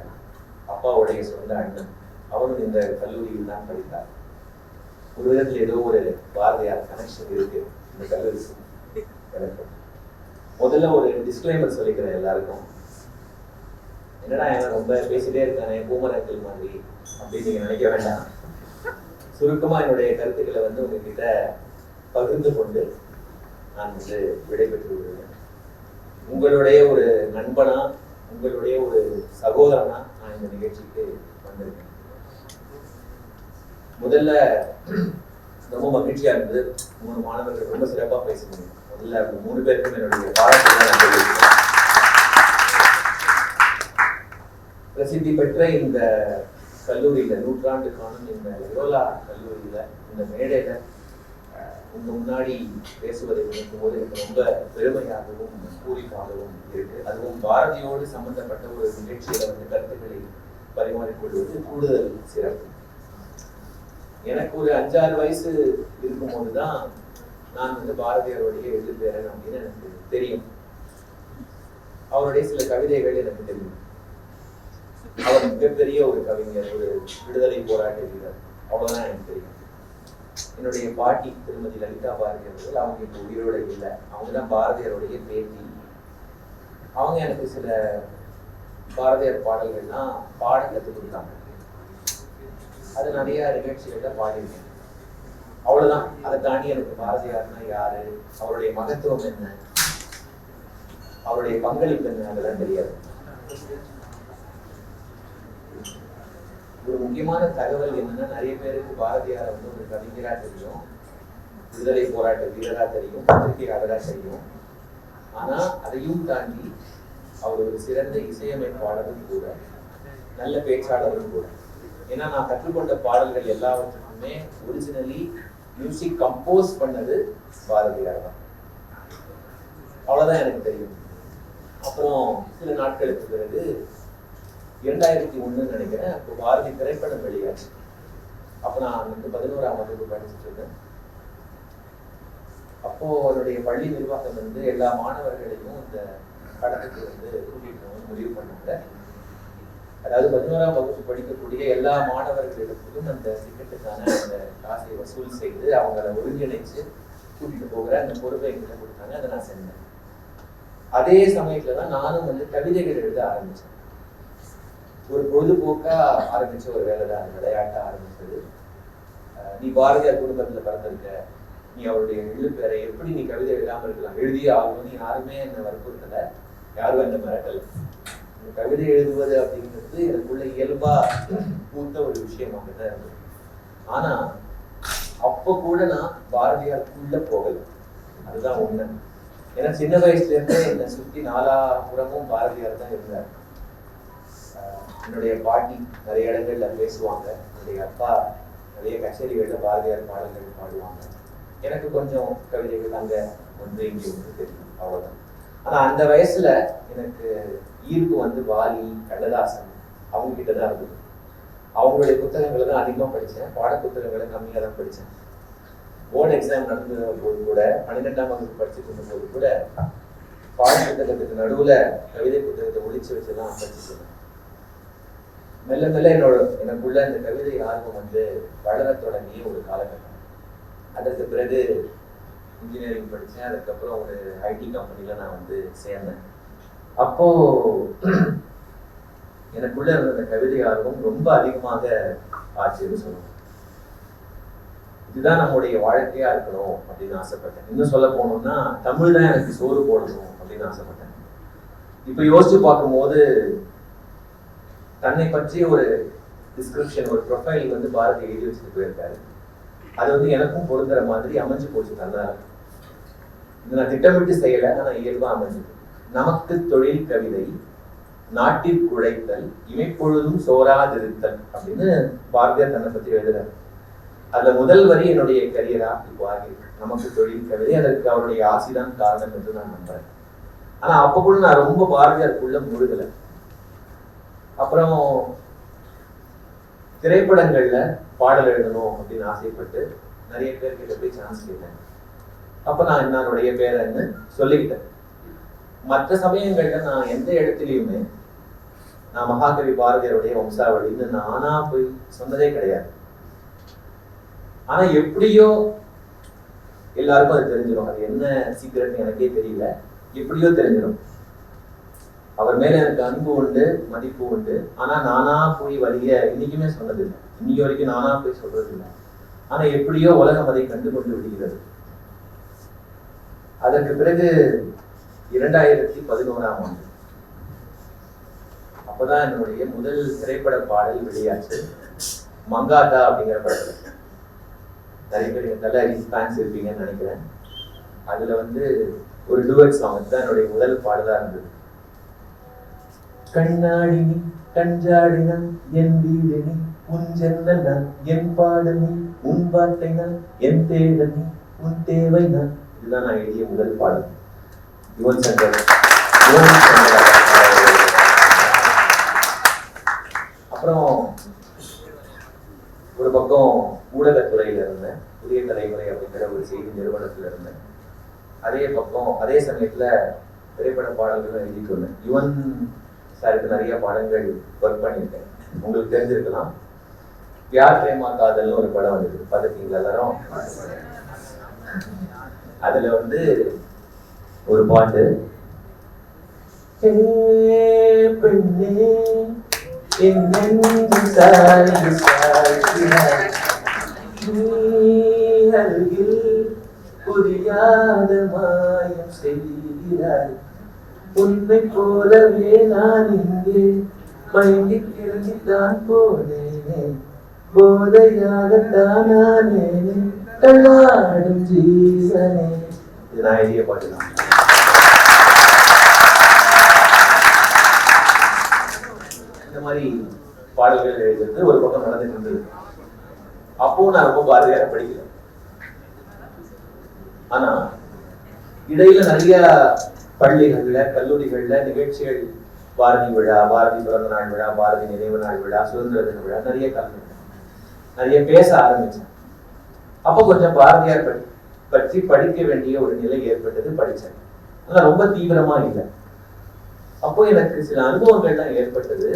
அப்பாவுடைய சொந்த அண்ணன், அவரும் இந்த கல்லூரியில் தான் படித்தார். ஒரு விதத்தில் ஏதோ ஒரு பாரதியார் கனெக்ஷன் இருக்கு இந்த கல்லூரிக்கு எனக்கு. முதல்ல ஒரு டிஸ்க்ளைமர் சொல்லிக்கிறேன் எல்லாருக்கும். என்னடா என்ன ரொம்ப பேசிட்டே இருக்கானே பூமரங்கள் மாதிரி அப்படின்னு நீங்க நினைக்க வேண்டாம். சுருக்கமா என்னுடைய கருத்துக்களை வந்து உங்ககிட்ட பகிர்ந்து கொண்டு நான் வந்து விடைபெற்று விடுவேன். உங்களுடைய ஒரு நண்பனா, உங்களுடைய ஒரு சகோதரனா நான் இந்த நிகழ்ச்சிக்கு வந்திருக்கேன். முதல்ல ரொம்ப மகிழ்ச்சியா இருந்தது. 3 மாணவர்கள் ரொம்ப சிறப்பா பேசுனீங்க. முதல்ல 3 பேருக்கும் என்னுடைய பாராட்டுகளை நான் தெரிவிக்கிறேன். பிரசித்தி பெற்ற இந்த கல்லூரியில, நூற்றாண்டு காணும் இந்த லயோலா கல்லூரியில, இந்த மேடையில உங்க முன்னாடி பேசுவதை நினைக்கும் போது எனக்கு ரொம்ப பெருமையாகவும் பூரிப்பாகவும் இருக்கு. அதுவும் பாரதியோடு சம்பந்தப்பட்ட ஒரு நிகழ்ச்சியில வந்து கருத்துக்களை பரிமாறிக்கொள்வது கூடுதல் சிறப்பு. எனக்கு ஒரு 5-6 வயசு இருக்கும்போதுதான் நான் வந்து பாரதியாருடைய எழுதுபேரன் அப்படின்னு எனக்கு தெரியும். அவருடைய சில கவிதைகள் எனக்கு தெரியும். அவர் மிகப்பெரிய ஒரு கவிஞர், ஒரு விடுதலை போராட்ட வீரர், அவ்வளவுதான் எனக்கு தெரியும். என்னுடைய பாட்டி திருமதி லலிதா பாரதி அவர்கள், அவங்க இப்போ உயிரோட இல்லை. அவங்க தான் பாரதியாருடைய பேத்தி. அவங்க எனக்கு சில பாரதியார் பாடல்கள்லாம் பாட கற்றுக் கொடுத்தாங்க. அது நிறைய நிகழ்ச்சிகள்ல பாடியிருக்கேன். அவ்வளவுதான். அதை தாண்டி எனக்கு பாரதியார்னா யாரு, அவருடைய மகத்துவம் என்ன, அவருடைய பங்களிப்பு என்ன, அதெல்லாம் தெரியாது. ஒரு முக்கியமான தகவல் என்னன்னா, நிறைய பேருக்கு பாரதியார் வந்து ஒரு கவிஞரா தெரியும், விடுதலை போராட்ட வீரரா தெரியும், பத்திரிகையாளரா தெரியும். ஆனா அதையும் தாண்டி அவர் ஒரு சிறந்த இசையமைப்பாளரும் கூட, நல்ல பேச்சாளரும் கூட. ஏன்னா நான் கற்றுக்கொண்ட பாடல்கள் எல்லாவற்றுக்குமே ஒரிஜினலி மியூசிக் கம்போஸ் பண்ணது பாரதியார் தான். அவ்வளவுதான் எனக்கு தெரியும். அப்புறம் சில நாட்களுக்கு பிறகு 2001 நினைக்கிறேன், அப்போ பாரதி திரைப்படம் வெளியாச்சு. அப்போ நான் வந்து 11ஆம் வகுப்பு படிச்சுட்டு இருந்தேன். அப்போ அவருடைய பள்ளி நிர்வாகம் வந்து எல்லா மாணவர்களையும் இந்த படத்துக்கு வந்து கூட்டிட்டு முடிவு பண்ணாங்க. அதாவது 11ஆம் வகுப்பு படிக்கக்கூடிய எல்லா மாணவர்களிடத்திலும் அந்த டிக்கெட்டுக்கான அந்த காசை வசூல் செய்து அவங்களை ஒருங்கிணைச்சு கூட்டிட்டு போகிற அந்த பொறுப்பை எங்கிட்ட கொடுத்தாங்க. அதை நான் செஞ்சேன். அதே சமயத்துலதான் நானும் வந்து கவிதைகள் எழுத ஆரம்பிச்சேன். ஒரு பொழுதுபோக்கா ஆரம்பிச்ச ஒரு வேலை தான், விளையாட்டா ஆரம்பிச்சது. நீ பாரதியார் குடும்பத்துல பிறந்திருக்க, நீ அவருடைய எழுப்பேரை எப்படி நீ கவிதை எழுதாம இருக்கலாம், எழுதியே ஆகணும்னு யாருமே என்னை வற்புறுத்தல, யாரும் என்ன மிரட்டல. கவிதை எழுதுவது அப்படிங்கிறது எனக்குள்ள இயல்பா பூத்த ஒரு விஷயமாக தான் இருந்தது. ஆனா அப்ப கூட நான் பாரதியாருக்குள்ள போகல, அதுதான் உண்மை. ஏன்னா சின்ன வயசுல இருந்தே என்னை சுத்தி 4 புறமும் பாரதியார் தான் இருந்தார். என்னுடைய பாட்டி நிறைய இடங்கள்ல பேசுவாங்க, என்னுடைய அப்பா நிறைய கச்சேரிகள்ல பாரதியார் பாடல்கள் பாடுவாங்க. எனக்கு கொஞ்சம் கவிதைகள் அங்க வந்து இங்கே வந்து தெரியும், அவ்வளவுதான். ஆனா அந்த வயசுல எனக்கு ஈர்ப்பு வந்து வாலி, கண்ணதாசன் அவங்க கிட்டதான் இருந்தது. அவங்களுடைய புத்தகங்களை தான் அதிகமா படிச்சேன், பாட புத்தகங்களை கம்மியா தான் படிச்சேன். போர்டு எக்ஸாம் நடந்த போது கூட, 12ஆம் வகுப்பு படிச்சுட்டு இருந்த போது கூட பாட புத்தகத்துக்கு நடுவுல கவிதை புத்தகத்தை ஒழிச்சு வச்சுதான் படிச்சுட்டு. மெல்ல மெல்ல எனக்குள்ள இந்த கவிதை ஆர்வம் வந்து வளர தொடங்கிய ஒரு காலகட்டம். அதற்கு பிறகு இன்ஜினியரிங் படித்தேன். அதுக்கப்புறம் ஒரு ஐடி கம்பெனில நான் வந்து சேர்ந்தேன். அப்போ எனக்குள்ள இருந்த அந்த கவிதை ஆர்வம் ரொம்ப அதிகமாக ஆச்சுன்னு சொல்லுவேன். இதுதான் நம்முடைய வாழ்க்கையா இருக்கணும் அப்படின்னு ஆசைப்பட்டேன். இன்னும் சொல்ல போனோம்னா தமிழ் தான் எனக்கு சோறு போடணும் அப்படின்னு ஆசைப்பட்டேன். இப்ப யோசிச்சு பார்க்கும்போது தன்னை பற்றி ஒரு டிஸ்கிரிப்ஷன், ஒரு ப்ரொஃபைல் வந்து பாரதி எழுதி வச்சுட்டு போயிருக்காரு. அது வந்து எனக்கும் பொருந்துற மாதிரி அமைஞ்சு போச்சு தன்னால. இது நான் திட்டமிட்டு செய்யல, ஆனா இயல்பா அமைஞ்சது. நமக்கு தொழில் கவிதை, நாட்டிற்குழைத்தல், இமைப்பொழுதும் சோராதிருத்தல் அப்படின்னு பாரதியார் தன்னை பற்றி எழுதுறாரு. அதுல முதல் வரி என்னுடைய கரியரா இப்போ ஆகியிருக்கு. நமக்கு தொழில் கவிதை, அதற்கு அவருடைய ஆசிதான் காரணம் என்று நான் நம்புறேன். ஆனா அப்ப கூட நான் ரொம்ப பாரதியாருக்குள்ள முழுகலை. அப்புறம் திரைப்படங்கள்ல பாடல் எழுதணும் அப்படின்னு ஆசைப்பட்டு நிறைய பேர்கிட்ட போய் சான்ஸ் கேட்டேன். அப்ப நான் என்னுடைய பேரன்னு சொல்லிக்கிட்டேன். மற்ற சமயங்கள்ல நான் எந்த இடத்துலயுமே நான் மகாகவி பாரதியாருடைய வம்சாவளின்னு நானா போய் சொன்னதே கிடையாது. ஆனா எப்படியோ எல்லாருக்கும் அது தெரிஞ்சிடும். அது என்ன சீக்கிரட்னு எனக்கே தெரியல, எப்படியோ தெரிஞ்சிடும். அவர் மேல எனக்கு அன்பு உண்டு, மதிப்பு உண்டு. ஆனா நானா போய் வழிய இன்னைக்குமே சொன்னதில்லை, இன்னைக்கு வரைக்கும் நானா போய் சொல்றது இல்லை. ஆனா எப்படியோ உலகம் அதை கண்டுகொண்டு விடுகிறது. அதற்கு பிறகு 2011 ஆண்டு அப்பதான் என்னுடைய முதல் திரைப்பட பாடல் வெளியாச்சு. மங்காத்தா அப்படிங்கிற படத்துல. நிறைய பேர் நல்ல ஃபேன்ஸ் இருப்பீங்கன்னு நினைக்கிறேன். அதுல வந்து ஒரு டூயட் சாங் தான் என்னுடைய முதல் பாடலா இருந்தது. கண்ணாடினி கஞ்சாடினா என் வீடுனி உன் ஜன்னல் நான் என் பாடுனி உன் வார்த்தை நான் என் தேடனி உன் தேவை நான். இதுதான் நான் எழுதிய முதல் பாடல். யுவன் சங்கர். அப்புறம் ஒரு பக்கம் ஊடகத்துறையில இருந்தேன், புதிய தலைமுறை அப்படிங்கிற ஒரு செய்தி நிறுவனத்துல இருந்தேன். அதே சமயத்துல திரைப்பட பாடல்களும் எழுதிட்டு இருந்தேன். யுவன் சாருக்கு நிறைய பாடங்கள் ஒர்க் பண்ணியிருக்கேன். உங்களுக்கு தெரிஞ்சிருக்கலாம், பியார் பிரேமா காதல்னு ஒரு படம் வந்தது, பார்த்துருக்கீங்களா எல்லாரும்? அதுல வந்து ஒரு பாட்டு, பெண்ணே புரியாத மாயம் செய்கிறாய், உன்னை போலவே நான் இங்கே மயங்கி கிழங்கித்தான் போனேன், போதையாகத்தான் நானே தள்ளாடும் ஜீவனே. இது நான் எழுதிய பாட்டு தான். இந்த மாதிரி பாடல்கள் எழுதுறது ஒரு பக்கம் நடந்துட்டு இருந்தது. அப்போ நான் ரொம்ப பாரதியார படிக்கல. ஆனா இடையில நிறைய பள்ளிகள்ல கல்லூரிகள்ல நிகழ்ச்சிகள், பாரதி விழா, பாரதி பிறந்த நாள் விழா, பாரதி நினைவு நாள் விழா, சுதந்திர தின விழா, நிறைய கலந்துட்டேன், நிறைய பேச ஆரம்பிச்சேன். அப்போ கொஞ்சம் பாரதியார் பற்றி படிக்க வேண்டிய ஒரு நிலை ஏற்பட்டது. படித்தேன், ஆனால் ரொம்ப தீவிரமா இல்லை. அப்போ எனக்கு சில அனுபவங்கள்லாம் ஏற்பட்டது.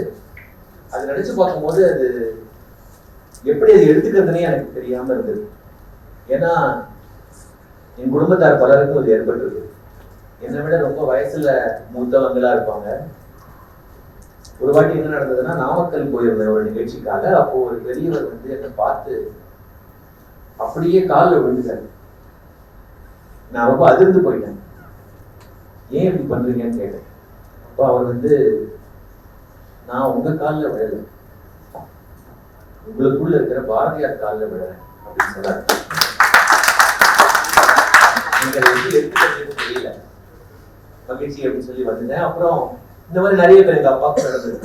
அது நினைச்சு பார்க்கும்போது அது எப்படி அது எடுத்துக்கிறதுனே எனக்கு தெரியாம இருந்தது. ஏன்னா என் குடும்பத்தார் பலருக்கும் அது ஏற்பட்டிருக்கு. என்னை விட ரொம்ப வயசுல மூத்தவங்களா இருப்பாங்க. ஒரு வாட்டி என்ன நடந்ததுன்னா, நாமக்கல் போயிருந்தேன் ஒரு நிகழ்ச்சிக்காக. அப்போ ஒரு பெரியவர் வந்து என்னை பார்த்து அப்படியே காலில் விழுந்துட்டாரு. நான் ரொம்ப அதிர்ந்து போயிட்டேன். ஏன் இப்படி பண்றீங்கன்னு கேட்டேன். அப்போ அவர் வந்து, நான் உங்க காலில் விழல, உங்களுக்குள்ள இருக்கிற பாரதியார் காலில் விழறேன் அப்படின்னு சொன்னார். எனக்கு அதை எப்படி எடுத்துக்கிறது தெரியல. மகிழ்ச்சி அப்படின்னு சொல்லி வந்துட்டேன். அப்புறம் இந்த மாதிரி நிறைய பேர் எங்க அப்பாவுக்கு நடந்தது.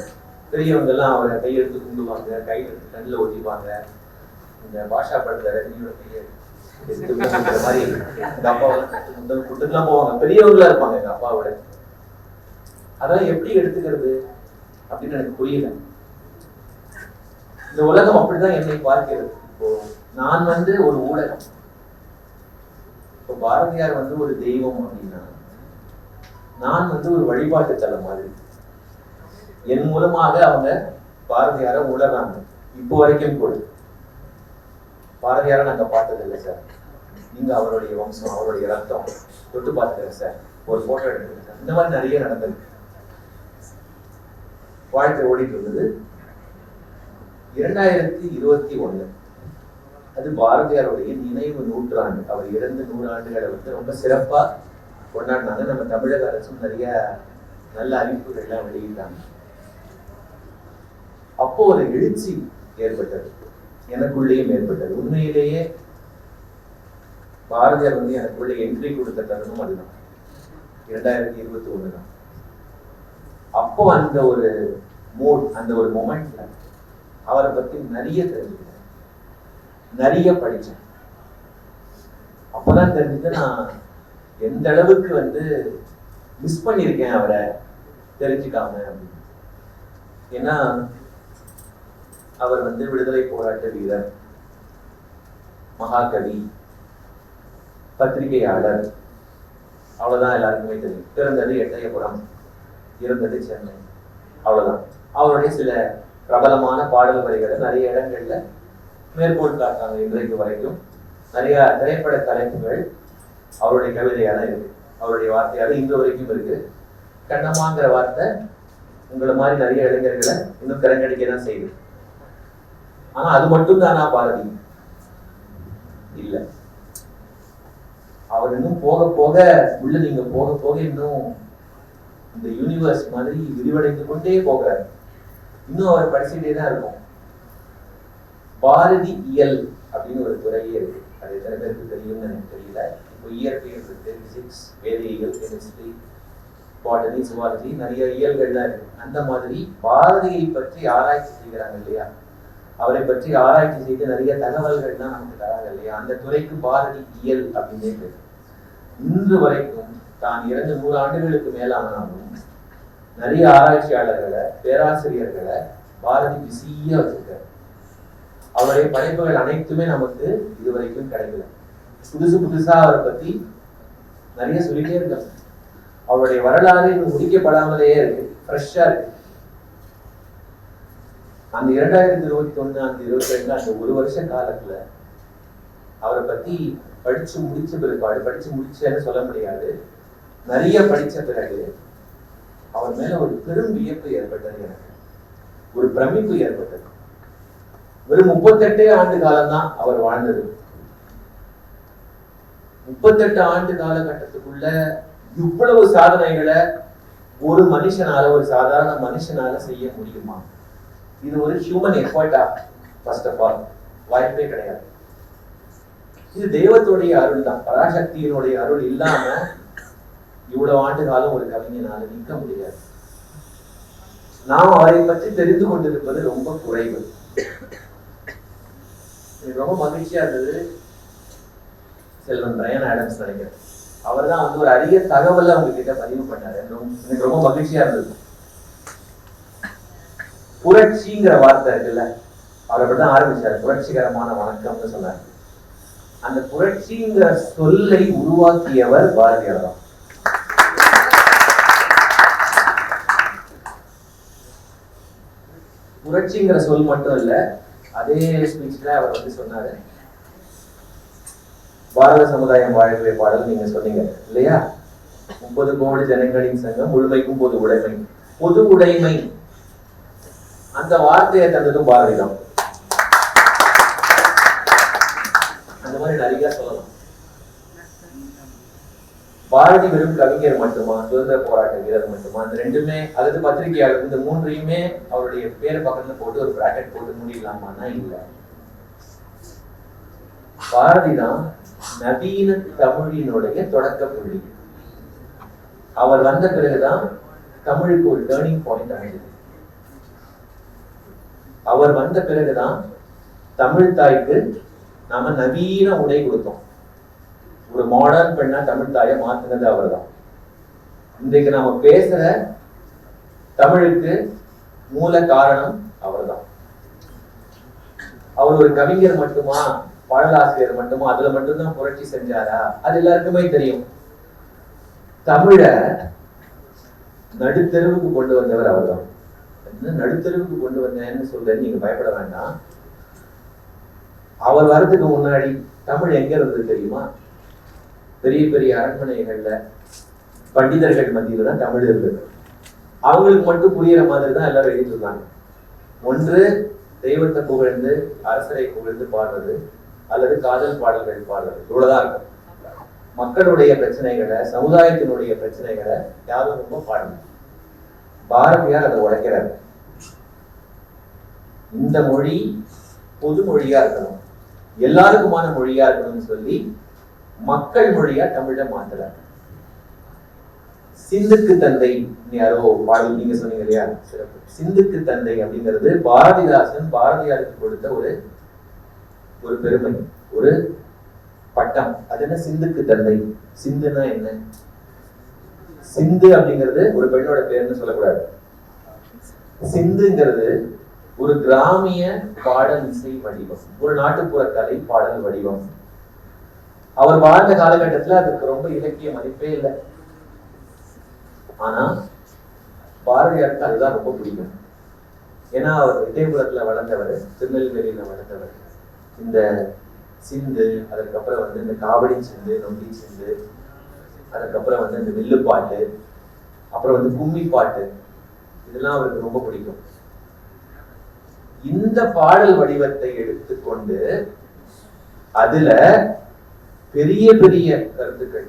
பெரியவங்க எல்லாம் அவரை கையெழுத்து கும்பிடுவாங்க, கையெழுத்து கண்ணில் ஒட்டிப்பாங்க. இந்த பாஷா படத்துல ரஜினியோட கையை எடுத்து மாதிரி எங்க அப்பாவை கூட்டுலாம் போவாங்க. பெரியவங்களா இருப்பாங்க எங்க அப்பாவோட. அதெல்லாம் எப்படி எடுத்துக்கிறது அப்படின்னு எனக்கு புரியல. இந்த உலகம் அப்படிதான் என்னை பார்க்கிறது. இப்போ நான் வந்து ஒரு ஊடகம். இப்போ பாரதியார் வந்து ஒரு தெய்வம் அப்படின்னா, நான் வந்து ஒரு வழிபாட்டு தலம் மாதிரி. என் மூலமாக அவங்க பாரதியாரை உணர்றாங்க. இப்போ வரைக்கும் கூட பாரதியாரை நாங்க பார்த்ததில்லை சார், நீங்க அவருடைய வம்சம், அவருடைய ரத்தம் தொட்டு பார்த்துக்கிறேன் சார், ஒரு போட்டோ எடுத்துக்கிறேன் சார். இந்த மாதிரி நிறைய நடந்திருக்கு. வாழ்க்கை ஓடிட்டு இருந்தது. 2021 அது பாரதியாருடைய நினைவு நூற்றாண்டு. அவர் இறந்து 100 ஆண்டுகளை வந்து ரொம்ப சிறப்பா கொண்டாடினாங்க. நம்ம தமிழக அரசும் நிறைய நல்ல அறிவிப்புகள்லாம் வெளியிட்டாங்க. அப்போ ஒரு எழுச்சி ஏற்பட்டது, எனக்குள்ளேயும் ஏற்பட்டது. உண்மையிலேயே பாரதியார் வந்து எனக்குள்ளே என்ட்ரி கொடுத்த தருணம் அதுதான், 2021 தான். அப்போ அந்த ஒரு மூட், அந்த ஒரு மொமெண்ட்ல அவரை பத்தி நிறைய தெரிஞ்சுக்கிட்டேன், நிறைய படிச்சேன். அப்பதான் தெரிஞ்சது நான் எந்த அளவுக்கு வந்து மிஸ் பண்ணியிருக்கேன் அவரை தெரிஞ்சுக்காம அப்படின்னு. ஏன்னா அவர் வந்து விடுதலை போராட்ட வீரர், மகாகவி, பத்திரிகையாளர், அவ்வளவுதான் எல்லாருக்குமே தெரியும். பிறந்தது எட்டயபுரம், இருந்தது சென்னை, அவ்வளவுதான். அவருடைய சில பிரபலமான பாடல் வரிகளை நிறைய இடங்கள்ல மேற்கோள் காட்டாங்க. இன்றைக்கு வரைக்கும் நிறைய திரைப்பட தலைப்புகள் அவருடைய கவிதையால இருக்கு, அவருடைய வார்த்தையால இன்று வரைக்கும் இருக்கு. கண்ணம்மாங்கிற வார்த்தை உங்களை மாதிரி நிறைய இளைஞர்களை இன்னும் திறங்கடிக்க தான் செய்யுது. ஆனா அது மட்டும் தானா பாரதி? இல்ல. அவர் இன்னும் போக போக உள்ள நீங்க போக போக இன்னும் இந்த யூனிவர்ஸ் மாதிரி விரிவடைந்து கொண்டே போகிறார். இன்னும் அவர் படிச்சுட்டே தான் இருக்கும். பாரதி இயல் அப்படின்னு ஒரு துறையே இருக்கு. அது எத்தனை பேருக்கு தெரியும்னு எனக்கு தெரியல. இப்போ இயற்பியல் இருக்கு, பிசிக்ஸ், வேதியியல், கெமிஸ்ட்ரி, பாட்டனி, சுவாலஜி, நிறைய இயல்கள்லாம் இருக்கு. அந்த மாதிரி பாரதியை பற்றி ஆராய்ச்சி செய்கிறாங்க இல்லையா, அவரை பற்றி ஆராய்ச்சி செய்து நிறைய தகவல்கள்லாம் நமக்கு தராங்க இல்லையா, அந்த துறைக்கு பாரதி இயல் அப்படின்னே பேரு. இன்று வரைக்கும் தான் இறந்து 100 ஆண்டுகளுக்கு மேலானாலும் நிறைய ஆராய்ச்சியாளர்களை, பேராசிரியர்களை பாரதி பிஸியா வச்சிருக்காரு. அவருடைய படைப்புகள் அனைத்துமே நமக்கு இதுவரைக்கும் கிடைக்கல. புதுசு புதுசா அவரை பத்தி நிறைய சொல்லிட்டே இருக்காங்க. அவருடைய வரலாறு இன்னும் முடிக்கப்படாமலேயே இருக்கு, ஃப்ரெஷ்ஷா இருக்கு. அந்த 2021 அந்த 22 அந்த ஒரு வருஷ காலத்துல அவரை பத்தி படிச்சு முடிச்ச பிறகு, படிச்சு முடிச்சேன்னு சொல்ல முடியாது, நிறைய படிச்ச பிறகு அவர் மேல ஒரு பெரும் வியப்பு ஏற்பட்டது, எனக்கு ஒரு பிரமிப்பு ஏற்பட்டது. வெறும் 38 ஆண்டு காலம் தான் அவர் வாழ்ந்தது. 38 ஆண்டு காலகட்டத்துக்குள்ள இவ்வளவு சாதனைகளை ஒரு மனுஷனால, ஒரு சாதாரண மனுஷனால செய்ய முடியுமா? இது ஒரு ஹியூமன் எஃபர்ட்டா? ஃபர்ஸ்ட் ஆஃப் ஆல் வாய்ப்பே கிடையாது. இது தெய்வத்துடைய அருள் தான். பராசக்தியினுடைய அருள் இல்லாம இவ்வளவு ஆண்டு காலம் ஒரு கவிஞனால நிற்க முடியாது. நாம் அவரை பற்றி தெரிந்து கொண்டிருப்பது ரொம்ப குறைவு. எனக்கு ரொம்ப மகிழ்ச்சியா இருந்தது, செல்வன் பிரையன் ஆடம்ஸ் நினைக்கிறேன், அவர் தான் வந்து ஒரு அரிய தகவலை உங்ககிட்ட பதிவு பண்ணாரு. எனக்கு ரொம்ப மகிழ்ச்சியா இருந்தது. புரட்சிங்கிற வார்த்தை இருக்குல்ல, அவர் அப்படிதான் ஆரம்பிச்சாரு, புரட்சிகரமான வணக்கம்னு சொன்னார். அந்த புரட்சிங்கிற சொல்லை உருவாக்கியவர் பாரதியார் தான். புரட்சிங்கிற சொல் மட்டும் இல்ல, அதே ஸ்பீச்ல அவர் வந்து சொன்னாரு, பாரத சமுதாயம் வாழ்க்கை பாடல் நீங்க சொன்னீங்க இல்லையா, 30 கோடி ஜனங்களின் சங்கம், முழுமைக்கும் பொது உடைமை. பொது உடைமை அந்த வார்த்தையை தந்ததும் பாரதி தான். அந்த மாதிரி நிறைய சொல்லலாம். பாரதி வெறும் கவிஞர் மட்டுமா, சுதந்திர போராட்ட வீரர் மட்டுமா? அந்த ரெண்டுமே, அதாவது பத்திரிகையாளர், இந்த மூன்றையுமே அவருடைய பேர் பக்கத்துல போட்டு ஒரு பிராக்கெட் போட்டு முடியலாமான்னா இல்ல. பாரதி தான் நவீன தமிழினுடைய தொடக்க புள்ளி. அவர் வந்த பிறகுதான் தமிழுக்கு ஒரு டேர்னிங் பாயிண்ட் அமைந்தது. அவர் வந்த பிறகுதான் தமிழ் தாய்க்கு நாம நவீன உடை கொடுத்தோம். ஒரு மாடர்ன் பெண்ணா தமிழ் தாயை மாத்தினது அவர் தான். இன்றைக்கு நாம பேசுற தமிழுக்கு மூல காரணம் அவர் தான். அவர் ஒரு கவிஞர் மட்டுமா, பாடலாசிரியர் மட்டுமா, அதுல மட்டும்தான் புரட்சி செஞ்சாரா? அது எல்லாருக்குமே தெரியும். தமிழ நடுத்தெருவுக்கு கொண்டு வந்தவர் அவர் தான். நடுத்தெருவுக்கு கொண்டு வந்தேன்னு சொல்றேன், நீங்க பயப்பட வேண்டாம். அவர் வர்றதுக்கு முன்னாடி தமிழ் எங்க இருந்தது தெரியுமா? பெரிய பெரிய அரண்மனைகள்ல பண்டிதர்கள் மத்தியில தான் தமிழ் இருந்தது. அவங்களுக்கு மட்டும் புரியுற மாதிரி தான் எல்லாரும் எழுதிட்டு இருந்தாங்க. ஒன்று தெய்வத்தை புகழ்ந்து, அரசரை புகழ்ந்து பாடுறது, அல்லது காதல் பாடல்கள் பாடுறது, இவ்வளவுதான் இருக்கும். மக்களுடைய பிரச்சனைகளை, சமுதாயத்தினுடைய பிரச்சனைகளை யாரும் ரொம்ப பாடணும். பாரதியார் அதை உடைக்கிறார். இந்த மொழி பொது மொழியா இருக்கணும், எல்லாருக்குமான மொழியா இருக்கணும்னு சொல்லி மக்கள் மொழியா தமிழை மாத்துறார். சிந்துக்கு தந்தை யாரோ பாடல் நீங்க சொன்னீங்க இல்லையா, சிறப்பு. சிந்துக்கு தந்தை அப்படிங்கிறது பாரதிதாசன் பாரதியாருக்கு கொடுத்த ஒரு பெருமை, ஒரு பட்டம். அது என்ன சிந்துக்கு தந்தை? சிந்துனா என்ன? சிந்து அப்படிங்கிறது ஒரு பெண்ணோட பேர்னு சொல்லக்கூடாது. சிந்துங்கிறது ஒரு கிராமிய பாடல் இசை வடிவம், ஒரு நாட்டுப்புற கலை பாடல் வடிவம். அவர் வாழ்ந்த காலகட்டத்துல அதுக்கு ரொம்ப இலக்கிய மதிப்பே இல்லை. ஆனா பாரதியாருக்கு அதுதான் ரொம்ப பிடிக்கும். ஏன்னா அவர் விஜயபுரத்துல வளர்ந்தவர், திருநெல்வேலியில வளர்ந்தவர். இந்த சிந்து, அதுக்கப்புறம் வந்து இந்த காவடி சிந்து, நொண்டி சிந்து, அதுக்கப்புறம் வந்து இந்த வில்லுப்பாட்டு, அப்புறம் வந்து கும்மி பாட்டு, இதெல்லாம் அவருக்கு ரொம்ப பிடிக்கும். இந்த பாடல் வடிவத்தை எடுத்துக்கொண்டு அதுல பெரிய பெரிய கருத்துக்கள்,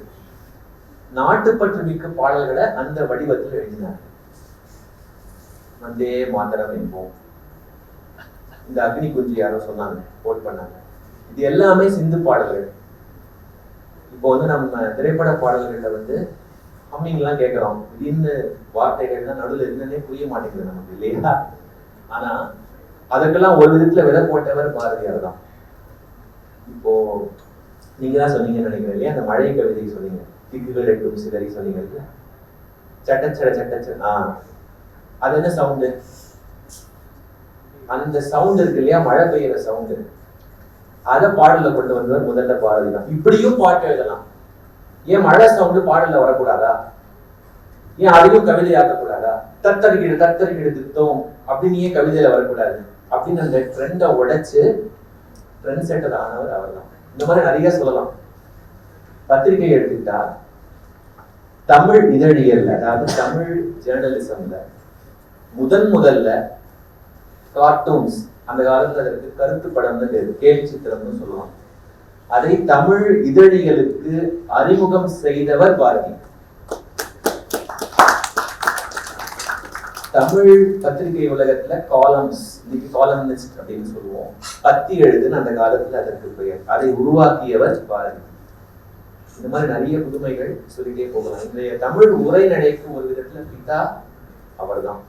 நாட்டுப்பற்று மிக்க பாடல்களை அந்த வடிவத்தில் எழுதினார். வந்தே மாதரம் என்போம், இந்த அக்னி குஞ்சு யாரோ சொன்னாங்க, கோட் பண்ணாங்க, இது எல்லாமே சிந்து பாடல்கள். இப்போ வந்து நம்ம திரைப்பட பாடல்கள்ல வந்து ஹம்மிங்லாம் கேட்கிறோம், திடீர்னு வார்த்தைகள்லாம் நடுவில் என்னன்னே புரிய மாட்டேங்குது நமக்கு, இல்லையா? ஆனா அதுக்கெல்லாம் ஒரு விதத்துல விதை போட்டவர் பாரதியார் தான். இப்போ நீங்க தான் சொன்னீங்கன்னு நினைக்கிறேன் இல்லையா, அந்த மழை கவிதை சொன்னீங்க, திக்குகள் எட்டும் சிதறி சொன்னீங்க இல்லையா, சட்டச்சட சட்டச்சட. அது என்ன சவுண்டு? அந்த சவுண்ட் இருக்கு இல்லையா, மழை பெய்யுற சவுண்டு, அதை பாடல கொண்டு வந்தவர் முதல்ல பாரதி தான். இப்படியும் பாட்டு எழுதலாம். ஏன் மழை சவுண்டு பாடல்ல வரக்கூடாதா? ஏன் அதையும் கவிதையாக்கக்கூடாதா? தத்தரிக்கிடு தத்தரிக்கிடு திட்டோம் அப்படின்னு ஏன் கவிதையில வரக்கூடாது அப்படின்னு அந்த ட்ரெண்டை உடைச்சு ட்ரெண்ட் செட்டர் ஆனவர் அவர் தான். இந்த மாதிரி நிறைய சொல்லலாம். பத்திரிகை எடுத்துக்கிட்டா தமிழ் இதழியல்ல, அதாவது தமிழ் ஜேர்னலிசம்ல முதல்ல கார்ட்டூன்ஸ், அந்த காலத்துல அதற்கு கருத்து படம்னு பேரு, கேலி சித்திரம்னு சொல்லுவாங்க, அதை தமிழ் இதழிகளுக்கு அறிமுகம் செய்தவர் பாரதி. தமிழ் பத்திரிகை உலகத்துல காலம்ஸ், இன்னைக்கு காலம்னிஸ்ட் அப்படின்னு சொல்லுவோம், பத்தி எழுதுன்னு அந்த காலத்துல அதற்கு பெயர், அதை உருவாக்கியவர் பாரதி. இந்த மாதிரி நிறைய புதுமைகள் சொல்லிட்டே போகலாம். இன்றைய தமிழ் உரைநடைக்கு ஒரு விதத்துல பிதா அவர்தான்.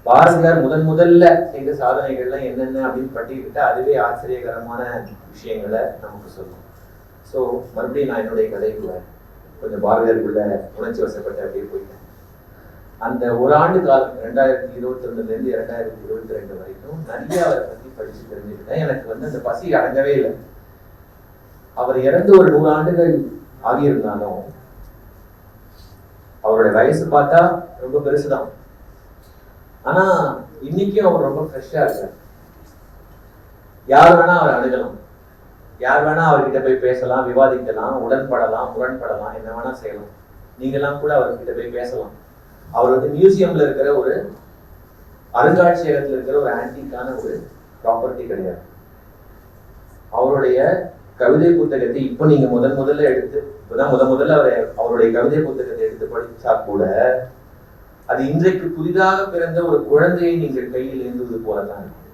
பாரதியார் முதல்ல செய்த சாதனைகள்லாம் என்னென்ன அப்படின்னு பட்டியலிட்டா அதுவே ஆச்சரியகரமான விஷயங்களை நமக்கு சொல்லும். ஸோ மறுபடியும் நான் என்னுடைய கதைக்குள்ள கொஞ்சம் பாரதியாருக்குள்ள உணர்ச்சி வசப்பட்டு அப்படியே போயிட்டேன். அந்த ஒரு ஆண்டு காலம் 2021 2022 வரைக்கும் நிறைய அவரை பத்தி படிச்சு தெரிஞ்சுக்கிட்டேன். எனக்கு வந்து அந்த பசி அடங்கவே இல்லை. அவர் இறந்து ஒரு 100 ஆண்டுகள் ஆகியிருந்தாலும் அவருடைய வயசு பார்த்தா ரொம்ப பெருசுதான். ஆனா இன்னைக்கும் அவர் ரொம்ப ஃப்ரெஷ்ஷா இருக்கார். யார் வேணா அவர் அணுகலாம், யார் வேணா அவர்கிட்ட போய் பேசலாம், விவாதிக்கலாம், உடன்படலாம், முரண்படலாம், என்ன வேணா செய்யலாம். நீங்கெல்லாம் கூட அவர்கிட்ட போய் பேசலாம். அவர் வந்து மியூசியம்ல இருக்கிற ஒரு அருங்காட்சியகத்துல இருக்கிற ஒரு ஆன்டிக்கான ஒரு ப்ராப்பர்ட்டி கிடையாது. அவருடைய கவிதை புத்தகத்தை இப்ப நீங்க முதல்ல எடுத்து, இப்பதான் முதல்ல அவருடைய கவிதை புத்தகத்தை எடுத்து படிச்சா கூட அது இன்றைக்கு புதிதாக பிறந்த ஒரு குழந்தையை நீங்கள் கையில் ஏந்துவது போலதான் இருக்கு.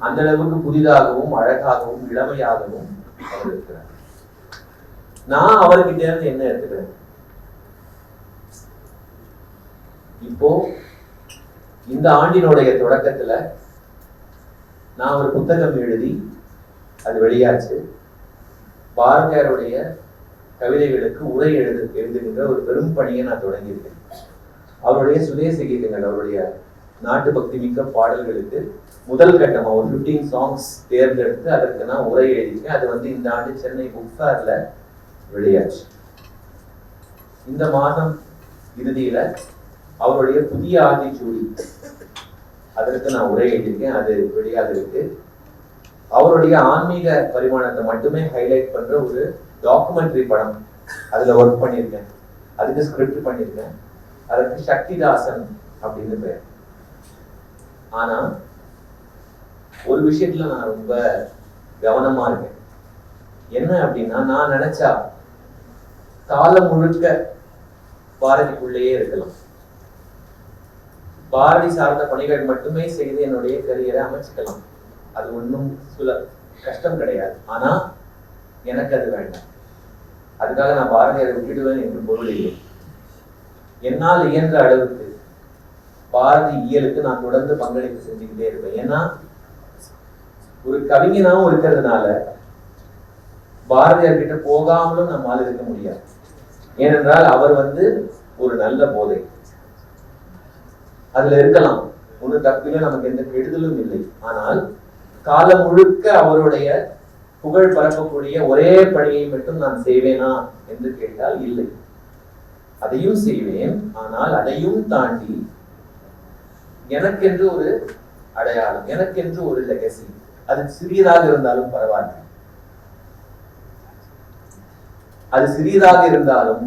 அந்த அளவுக்கு புதிதாகவும் அழகாகவும் இளமையாகவும் அவர் இருக்கிறார். நான் அவர்கிட்ட இருந்து என்ன எடுத்துக்கிறேன்? இப்போ இந்த ஆண்டினுடைய தொடக்கத்துல நான் ஒரு புத்தகம் எழுதி அது வெளியாச்சு. பாரதியாருடைய கவிதைகளுக்கு உரை எழுதுகின்ற ஒரு பெரும் பணியை நான் தொடங்கியிருக்கேன். அவருடைய சுதேச கீதங்கள், அவருடைய நாட்டு பக்தி மிக்க பாடல்களுக்கு முதல் கட்டமா ஒரு 15 சாங்ஸ் தேர்ந்தெடுத்து அதற்கு நான் உரை எழுதியிருக்கேன். அது வந்து இந்த ஆண்டு சென்னை புக் ஃபேர்ல வெளியாச்சு. இந்த மாதம் இறுதியில அவருடைய புதிய ஆத்திச்சூடி, அதற்கு நான் உரை எழுதியிருக்கேன், அது வெளியாக இருக்கு. அவருடைய ஆன்மீக பரிமாணத்தை மட்டுமே ஹைலைட் பண்ற ஒரு டாக்குமெண்ட்ரி படம் அதுல ஒர்க் பண்ணியிருக்கேன். அதுக்கு ஸ்கிரிப்ட் பண்ணியிருக்கேன். அதற்கு சக்திதாசன் அப்படின்னு பேர். ஆனா ஒரு விஷயத்துல நான் ரொம்ப கவனமா இருக்கேன். என்ன அப்படின்னா, நான் நினைச்சா காலம் முழுக்க பாரதிக்குள்ளேயே இருக்கலாம். பாரதி சார்ந்த பணிகள் மட்டுமே செய்து என்னுடைய கரியரை அமைச்சுக்கலாம். அது ஒன்றும் கஷ்டம் கிடையாது. ஆனா எனக்கு அது வேண்டாம். அதுக்காக நான் பாரதியாரை விட்டுடுவேன் என்று பொருள் இல்லை. என்னால் இயன்ற அளவுக்கு பாரதி இயலுக்கு நான் தொடர்ந்து பங்களிப்பு செஞ்சுக்கிட்டே இருப்பேன். ஏன்னா ஒரு கவிஞனாவும் இருக்கிறதுனால பாரதியார் கிட்ட போகாமலும் நம்மால் இருக்க முடியாது. ஏனென்றால் அவர் வந்து ஒரு நல்ல போதை, அதுல இருக்கலாம், ஒன்னும் தப்பிலும் நமக்கு எந்த கெடுதலும் இல்லை. ஆனால் காலம் முழுக்க அவருடைய புகழ் பரப்பக்கூடிய ஒரே பணியை மட்டும் நான் செய்வேனா என்று கேட்டால் இல்லை. அதையும் செய்வேன். ஆனால் அதையும் தாண்டி எனக்கென்று ஒரு அடையாளம், எனக்கென்று ஒரு லெகசி, அது சிறியதாக இருந்தாலும் பரவாயில்லை. அது சிறியதாக இருந்தாலும்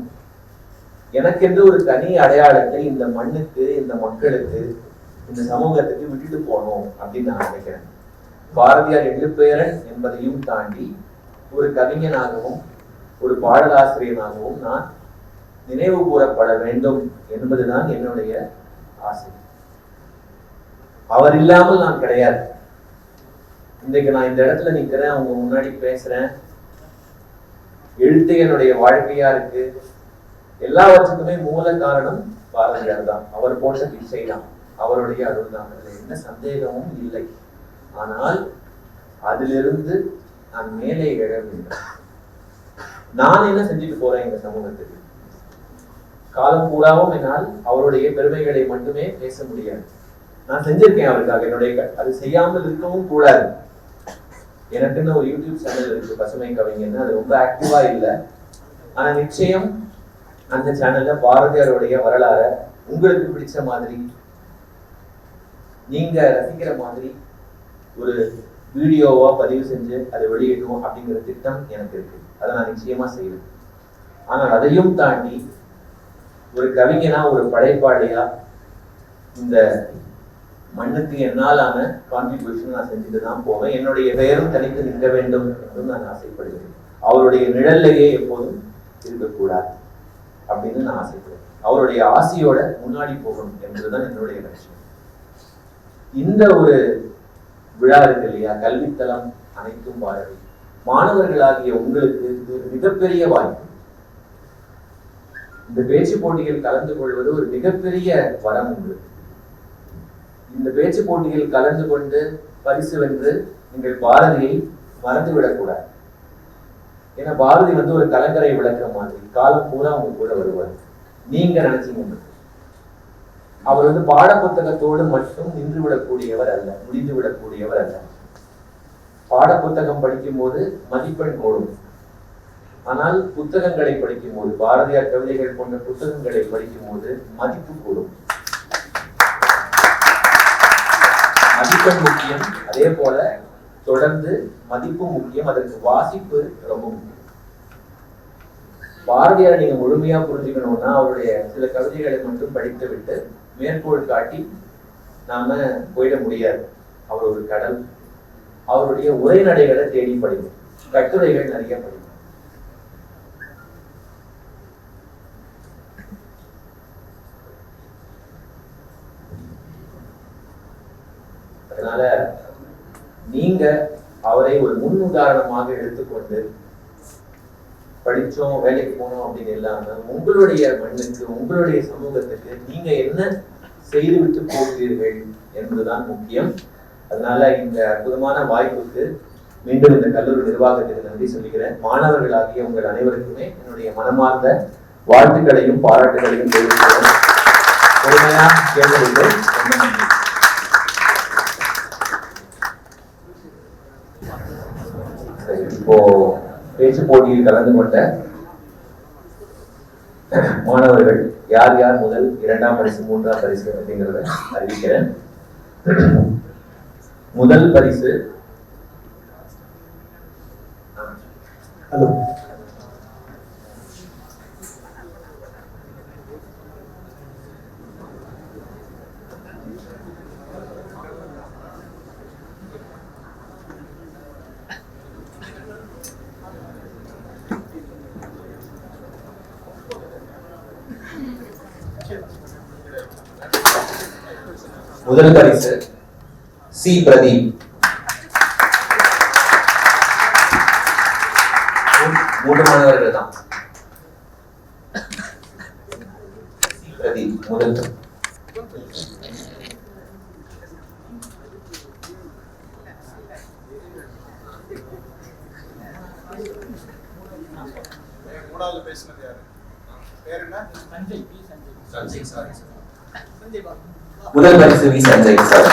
எனக்கென்று ஒரு தனி அடையாளத்தை இந்த மண்ணுக்கு, இந்த மக்களுக்கு, இந்த சமூகத்துக்கு விட்டுட்டு போகணும் அப்படின்னு நான் நினைக்கிறேன். பாரதியார் எள்ளுப்பேரன் என்பதையும் தாண்டி ஒரு கவிஞனாகவும் ஒரு பாடலாசிரியனாகவும் நான் நினைவு கூறப்பட வேண்டும் என்பதுதான் என்னுடைய ஆசை. அவர் இல்லாமல் நான் கிடையாது. இன்றைக்கு நான் இந்த இடத்துல நிக்கிறேன், அவங்க முன்னாடி பேசுறேன். எழுத்து என்னுடைய வாழ்க்கையா இருக்கு. எல்லாவற்றுக்குமே மூல காரணம் பாரதியார் தான். அவர் போட்ட பிச்சை தான், அவருடைய அருள் தான். அதுல எந்த சந்தேகமும் இல்லை. ஆனால் அதிலிருந்து நான் மேலே எழ வேண்டும். நான் என்ன செஞ்சுட்டு போறேன் இந்த சமூகத்துக்கு? காலம் பூராவும் என்னால் அவருடைய பெருமைகளை மட்டுமே பேச முடியாது. நான் செஞ்சிருக்கேன் அவருக்காக. என்னுடைய அது செய்யாமல் இருக்கவும் கூடாது. எனக்குன்னு ஒரு யூடியூப் சேனல் இருக்கு, பசுமை கவிஞன்னு. அது ரொம்ப ஆக்டிவா இல்லை. ஆனா நிச்சயம் அந்த சேனல்ல பாரதியாருடைய வரலாற உங்களுக்கு பிடிச்ச மாதிரி, நீங்க ரசிக்கிற மாதிரி ஒரு வீடியோவா பதிவு செஞ்சு அதை வெளியிடணும் அப்படிங்கிற திட்டம் எனக்கு இருக்கு. அதை நான் நிச்சயமா செய்வேன். ஆனால் அதையும் தாண்டி ஒரு கவிஞனா, ஒரு படைப்பாளியா இந்த மண்ணுக்கு என்னாலான கான்ட்ரிபியூஷன் நான் செஞ்சுட்டு தான் போவேன். என்னுடைய பெயரும் தனித்து நிற்க வேண்டும் என்றும் நான் ஆசைப்படுகிறேன். அவருடைய நிழல்லையே எப்போதும் இருக்கக்கூடாது அப்படின்னு நான் ஆசைப்படுறேன். அவருடைய ஆசையோட முன்னாடி போகணும் என்பதுதான் என்னுடைய லட்சியம். இந்த ஒரு விழா இருக்கு இல்லையா, கல்வித்தலம் அனைத்தும் பாரதி. மாணவர்களாகிய உங்களுக்கு இது மிகப்பெரிய வாய்ப்பு. இந்த பேச்சு போட்டியில் கலந்து கொள்வது ஒரு மிகப்பெரிய வரம் உங்களுக்கு. இந்த பேச்சு போட்டியில் கலந்து கொண்டு பரிசு வென்று நீங்கள் பாரதியை மறந்துவிடக்கூடாது. ஏன்னா பாரதி ஒரு கலங்கரை விளக்க மாதிரி காலம் பூரா உங்க கூட வருவார். நீங்க நினைச்சீங்க அவர் பாட புத்தகத்தோடு மட்டும் நின்று விடக்கூடியவர் அல்ல, முடிந்து விடக்கூடியவர் அல்ல. பாட புத்தகம் படிக்கும் போது மதிப்பெண் கூடும். ஆனால் புத்தகங்களை படிக்கும் போது, பாரதியார் கவிதைகள் போன்ற புத்தகங்களை படிக்கும் போது மதிப்பு கூடும். மதிப்பெண் முக்கியம், அதே போல தொடர்ந்து மதிப்பு முக்கியம். அதற்கு வாசிப்பு ரொம்ப முக்கியம். பாரதியார் நீங்க முழுமையா புரிஞ்சுக்கணும்னா அவருடைய சில கவிதைகளை மட்டும் படித்து விட்டு மேற்கோள் காட்டி நாம போயிட முடியாது. அவர் ஒரு கடல். அவருடைய உரைநடைகளை தேடி படிக்கும், கட்டுரைகள் நிறைய படிக்கும். அதனால நீங்க அவரை ஒரு முன் உதாரணமாக எடுத்துக்கொண்டு படிச்சோம் வேலைக்கு போனோம் அப்படின்னு இல்லாம உங்களுடைய மண்ணுக்கு, உங்களுடைய சமூகத்துக்கு நீங்க என்ன செய்து விட்டு போகிறீர்கள் என்பதுதான் முக்கியம். அதனால இந்த அற்புதமான வாய்ப்புக்கு மீண்டும் இந்த கல்லூரி நிர்வாகத்துக்கு நன்றி சொல்லுகிறேன். மாணவர்களாகிய உங்கள் அனைவருக்குமே என்னுடைய மனமார்ந்த வாழ்த்துக்களையும் பாராட்டுகளையும் தெரிவிக்கிறேன். பொறுமையா கேட்கவில்லை. இப்போ பேச்சு போட்டியில் கலந்து கொண்ட மாணவர்கள் யார் யார் முதல், இரண்டாம் பரிசு, மூன்றாம் பரிசு அப்படிங்கிறத அறிவிக்கிறேன். முதல் பரிசு முதல் பரிசு சி பிரதீப். மூன்று மாணவர்கள் தான். பிரதீப் முதல். மூணாவது பேசினது யாரு? பேர் என்ன? சஞ்சய் சார். முதல் பரிசு வி சஞ்சய் சார்.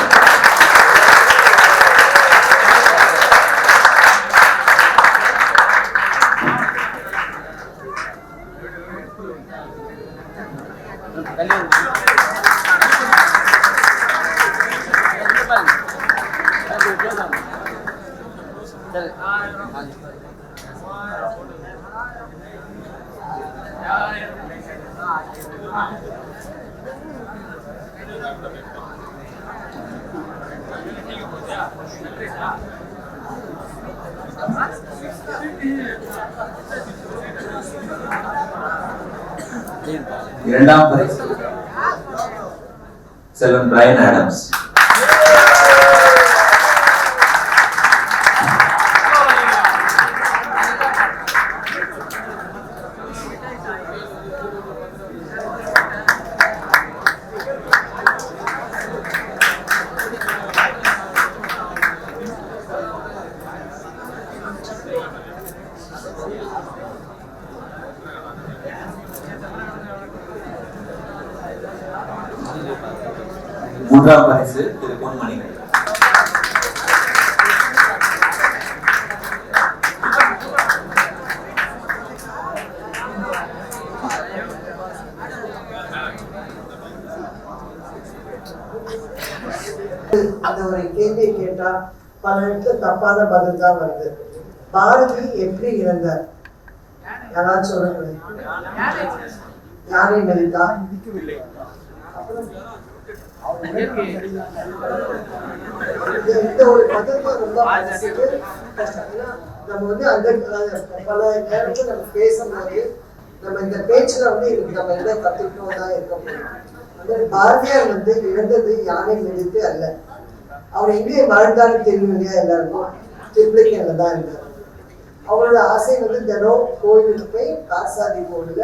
இரண்டாம் பரிசு செல்வன் பிரையன் ஆடம்ஸ். மூன்றாம் பரிசு திரு பொன்மணிகள். அந்த ஒரு கேள்வியை கேட்டா பல இடத்துல தப்பான பதில் தான் வருது. பாரதி எப்படி இருந்தார்? யாராவது சொல்லுங்க. யாரை மதித்தா? இந்த ஒரு பதில் ரொம்ப நம்ம வந்து அந்த பல நேரத்தில் நம்ம பேசும்போது நம்ம இந்த பேச்சுல வந்து நம்ம என்ன கத்துக்கிட்டோம் தான் இருக்க முடியும். பாரதியார் வந்து இழந்தது யானை மிதித்து அல்ல. அவர் எங்கே வாழ்ந்தாலும் தெரியும் இல்லையா? எல்லாருக்கும் திருப்பிள்ளைக்கேல தான் இருந்தார். அவரோட ஆசை வந்து தினம் கோயிலுக்கு போய் காசாதி கோவில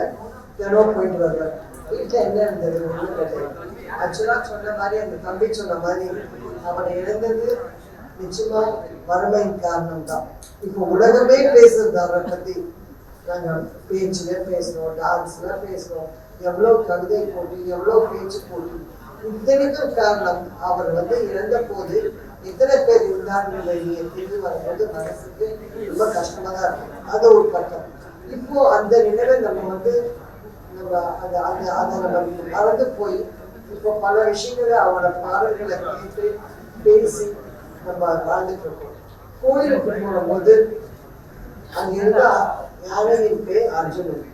தினம் போயிட்டு வருவார். வீட்டில் என்ன இருந்தது ஒன்றும் கிடையாது. ஆக்சுவலா சொன்ன மாதிரி அந்த தம்பி சொன்ன மாதிரி அவனை இழந்தது நிச்சயமா வறுமையின் காரணம் தான். இப்போ உலகமே பேசுறது அவரை பத்தி. நாங்க பேச்சுல பேசுறோம், டான்ஸ்ல பேசுறோம், எவ்வளவு கவிதை போட்டு எவ்வளவு பேச்சு போட்டு. இத்தனைக்கும் காரணம் அவர் வந்து இழந்த போது எத்தனை பேர் இருந்தார்கள் தெரிஞ்சு வரும்போது மனசுக்கு ரொம்ப கஷ்டமா தான் இருக்கும். அது ஒரு பக்கம். இப்போ அந்த நினைவை நம்ம வந்து அதை நம்ம மறந்து போய் இப்போ பல விஷயங்களை அவரோட பாடல்களை கேட்டு பேசி நம்ம வாழ்ந்துட்டு இருக்கோம். கோயிலுக்கு போகும்போது அங்க இருந்தா யானையின் பேர் அர்ஜுனன்.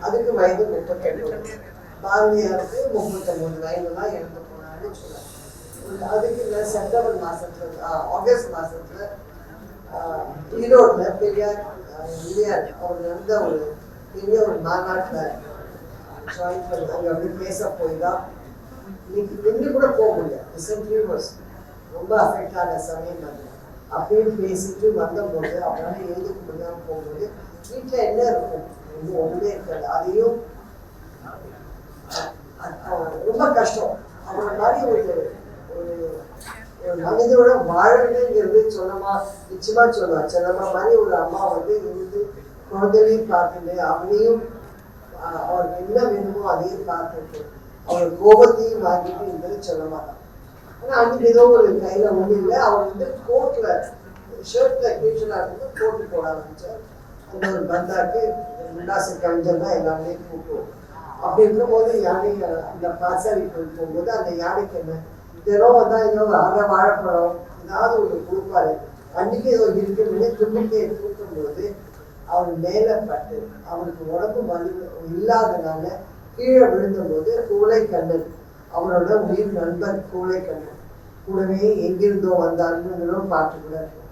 அதுக்கு வயது 38. பாரதியாருக்கு 39 வயதுலாம் இறந்து போனான்னு சொல்றாங்க. அதுக்கு இல்லை செப்டம்பர் மாசத்துல ஆகஸ்ட் மாசத்துல ஈரோடுல பெரியார் அவர் நடந்த ஒரு பெரிய ஒரு மாநாட்டுல ஜாயின் பண்ணி அங்க அப்படி பேச போய் தான் நின்று கூட போக முடியாது. ரொம்ப அஃபெக்ட் ஆன சமயம் அது. அப்படின்னு பேசிட்டு வந்தபோது அவரால் எழுதுக்க முடியாமல் போகும்போது வீட்டில் என்ன இருக்கும்? ஒன்றுமே இருக்காது. அதையும் ரொம்ப கஷ்டம். அவரை மாதிரி ஒரு மனிதனோட வாழணுங்கிறது சொன்னமா நிச்சயமா சொல்லுவார். சொன்னமா மாதிரி ஒரு அம்மா வந்து இருந்து குழந்தையும் பார்த்துட்டு அவனையும் அவருக்கு என்ன வேணுமோ அதையும் பார்த்துட்டு அவர் கோபத்தையும் வாங்கிட்டு இருந்தது சொல்ல மாட்டான். ஆனா அன்னைக்கு ஏதோ ஒரு கையில ஒண்ணு இல்லை. அவர் வந்து கோட்ல ஷர்ட்ல கீழ்ச்சலா இருந்து கோட்டு போட ஆரம்பிச்சார். அந்த ஒரு பந்தாக்கு முண்டாசு கவிஞர் தான் எல்லாமே கூப்பிடுவோம். அப்படி இருக்கும்போது யானை அந்த பாசாரி போகும்போது அந்த யானைக்கு என்ன தினம் வந்தா ஏதோ அரை வாழைப்பழம் ஏதாவது ஒரு கொடுப்பாரு. அன்னைக்கு ஏதோ இருக்குன்னு தும்பிக்கையை தூக்கும்போது அவர் மேல பட்டு அவருக்கு உடம்பு வலி இல்லாதனால கீழே விழுந்தபோது கூழைக்கண்ணன் அவரோட உயிர் நண்பர் கூழைக்கண்ணன் கூடவே எங்கிருந்தோ வந்தாருன்னு பாட்டு கூட இருக்கும்.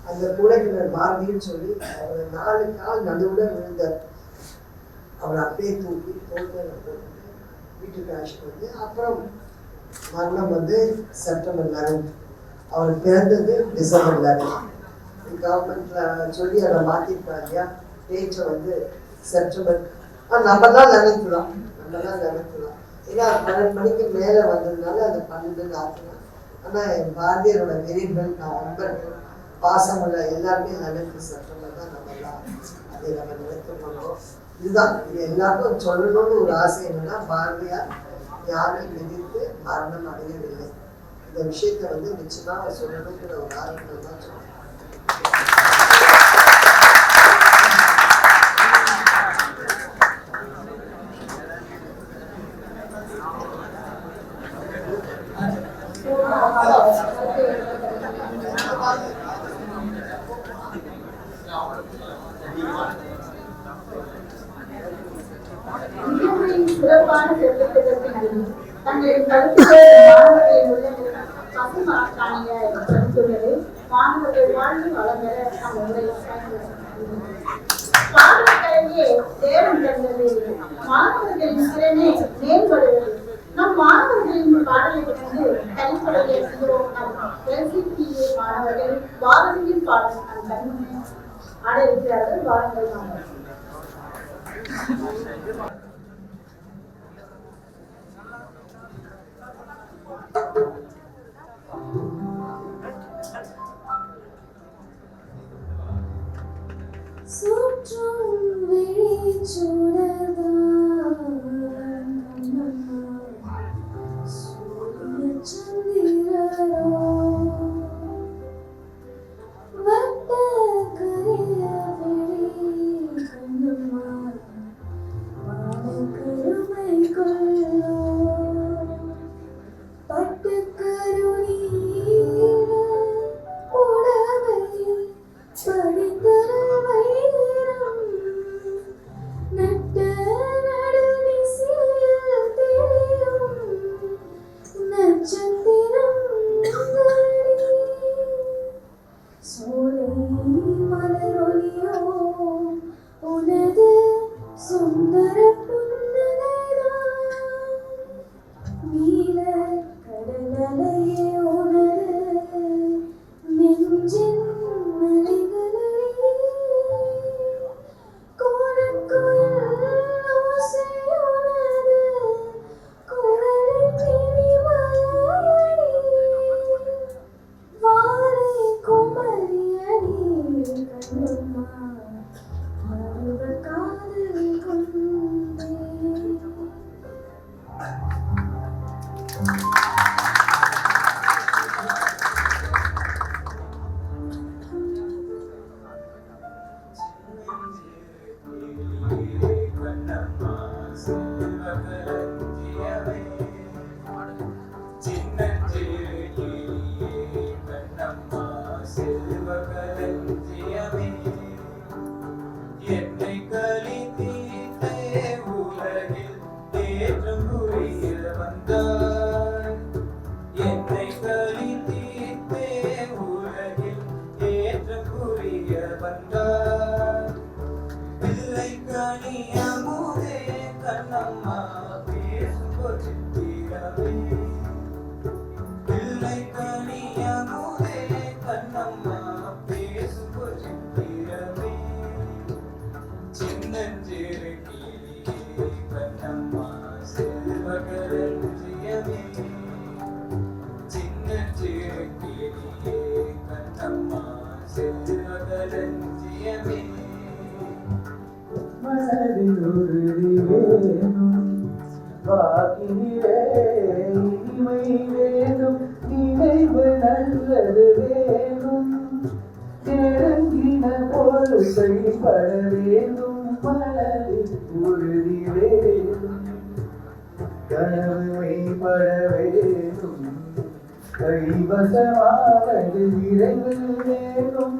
அந்த கூழைக்கண்ணன் பாரதின்னு சொல்லி அவர் 4 கால் நடுவுல விழுந்தார். அவர் அப்படியே தூக்கி தோல்ல வீட்டுக்கு அழைச்சிட்டு வந்து அப்புறம் மரணம் வந்து செப்டம்பர் 11. அவர் பிறந்தது டிசம்பர் 11. கவர்மெண்ட்ல சொல்லி அதை மாத்திருக்காங்க இல்லையா? டேட்டை வந்து செப்டம்பர். நம்ம தான் நினைக்கலாம். ஏன்னா 12 மணிக்கு மேல வந்ததுனால அது 12 ஆக்கலாம். ஆனா பாரதியாரோட வெறிகள் நண்பர்கள் பாசமுள்ள எல்லாருமே 11 செப்டம்பர் தான் நம்மலாம் அதை நம்ம நினைத்து பண்ணோம். இதுதான் இது எல்லாருக்கும் சொல்லணும்னு ஒரு ஆசை. என்னன்னா பாரதியார் யாரை மிதித்து மரணம் அடையவில்லை. இந்த விஷயத்த வந்து நிச்சயமா சொல்லணுங்கிற ஒரு ஆர்வம் தான் சொல்றேன். மிகவும் மாணவர்களின் சிறப்பான செல்வத்திற்கு நன்றி. தங்களின் கருத்துக்கள் மாணவர்களின் உள்ளங்களில் பசுமாக்காணிய பதித்துள்ளது. மாணவர்கள் வாழ்வு வளம் பெற அந்த உரையை பாடல்களையே தேவன் தந்தது. மாணவர்களின் திறனை மேம்படுவது. நம் மாணவர்களின் பாடலை கண்டு தனிப்படையை செய்கிறோம். LCPA மாணவர்கள் பாரதியின் பாடல் நம் கண்முன்னே ஆட இருக்கிறார்கள். வாருங்கள் மாணவர்கள். சுற்றும் விழிச்சுடர்தான் சூரிய சந்திரரோ வட்ட கரிய விழி கண்ணம்மா வானக்கருமை கொள்ளோ பட்டுக்கருணீர புடவை படித்தர வைரம் நட்ட நடுநிசியில் தெரியும் நட்சத்திரம் சோலை மலரொலியோ உனது சுந்தர புன்னகைதான் நீல கடலையே உனது நெஞ்சின் மலைகளே கோரக்குயில் ஓசையுனது குரலின் இனிமையடி வாரை குமரியடி கண்ணம்மா மறுவ காதல் கொண்டே என்னை கலித்தீர்த்தே உலகில் தேற்றம் புரிய வந்தாய். என்னை கலித்தீர்த்தே உலகில் தேற்றம் புரிய வந்தாய். பிள்ளை கனியமுதே கண்ணம்மா பேசும் சித்திரமே. பிள்ளை கனியமுதே கண்ணம்மா பேசும் சித்திரமே. சின்னஞ்சிறு கிளியே கண்ணம்மா செல்வகளஞ்சியமே. சின்னஞ்சிறு கிளியே கண்ணம்மா செல்வகளஞ்சியமே. மனதில் உறுதி வேணும் வாக்கினிலே இனிமை வேணும் நினைவு நல்லது வேணும் நெருங்கின பொருளை பட வேண்டும் மனதில் உறுதி வேணும் கனவை பட வேண்டும் கைவசமாவது விரைவில் வேண்டும்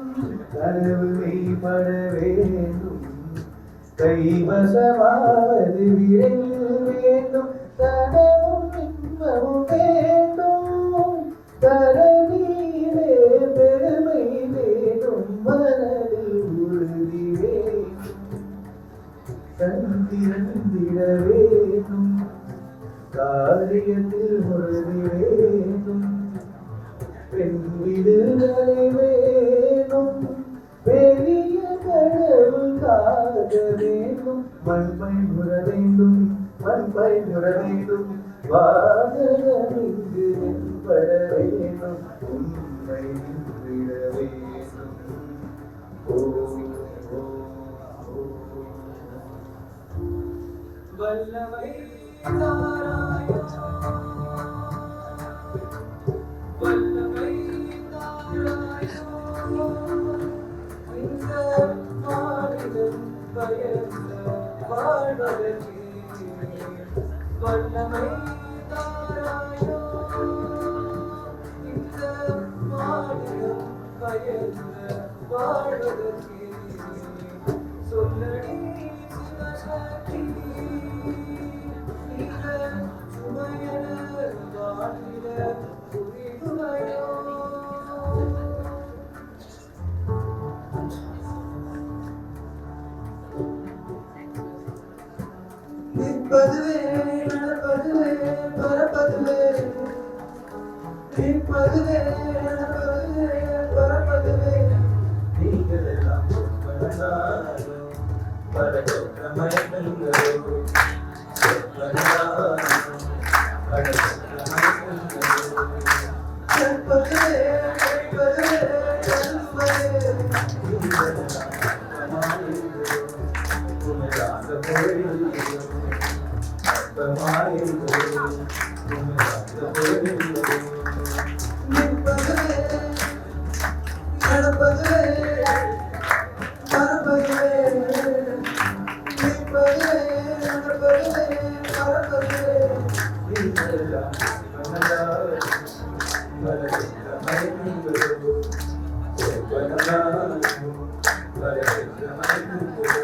கனவை பட வேண்டும் கைவசமாவது விரைவில் வேண்டும் தனமும் இன்பமும் வேண்டும் தரணியிலே பெருமை வேண்டும் மனதில் உறுதி வேண்டும் தந்திரந்திட வேண்டும் காரியத்தில் உறுதி வேண்டும் பெண் விடுதலை வேணும் பெரிய கடவு காக்க வேண்டும் மண்பை நுர வேண்டும் மண்பை நுர வேண்டும் வாதமிங்கு என்பட வேண்டும் உண்மை நின்றிட வேண்டும் ஓ வல்லமை தாராயோ வல்லமை தாராயோ இந்த மாநிலம் பயந்த வாழ்வதற்கு வல்லமை தாராயோ இந்த மாநிலம் பயந்த வாழ்வதற்கு சொல்லடி சிவசக்தி நிற்பதுவே நடப்பதுவே பறப்பதுவே நிற்பதுவே நடப்பதுவே பறப்பதுவே நீங்கள் எல்லாம் சொற்பனதாரோ பரகொற்ற மயக்கங்களோ சொற்பனதாரோ பரகொற்ற மயக்கங்களோ நிற்பதுவே நிற்பதுவே நடப்பதுவே நீங்கள் எல்லாம் சொற்பனதாரோ உமராக போரில்லோ அற்பமாயில்லோ உமராக போரில்லோ நிற்பதுவே நடப்பதுவே பறப்பதுவே நிற்பதுவே நடப்பதுவே பறப்பதுவே நீங்களெல்லாம் சொற்பனதாரோ பரகொற்ற மயக்கங்களோ சொற்பனதாரோ பரகொற்ற மயக்கங்களோ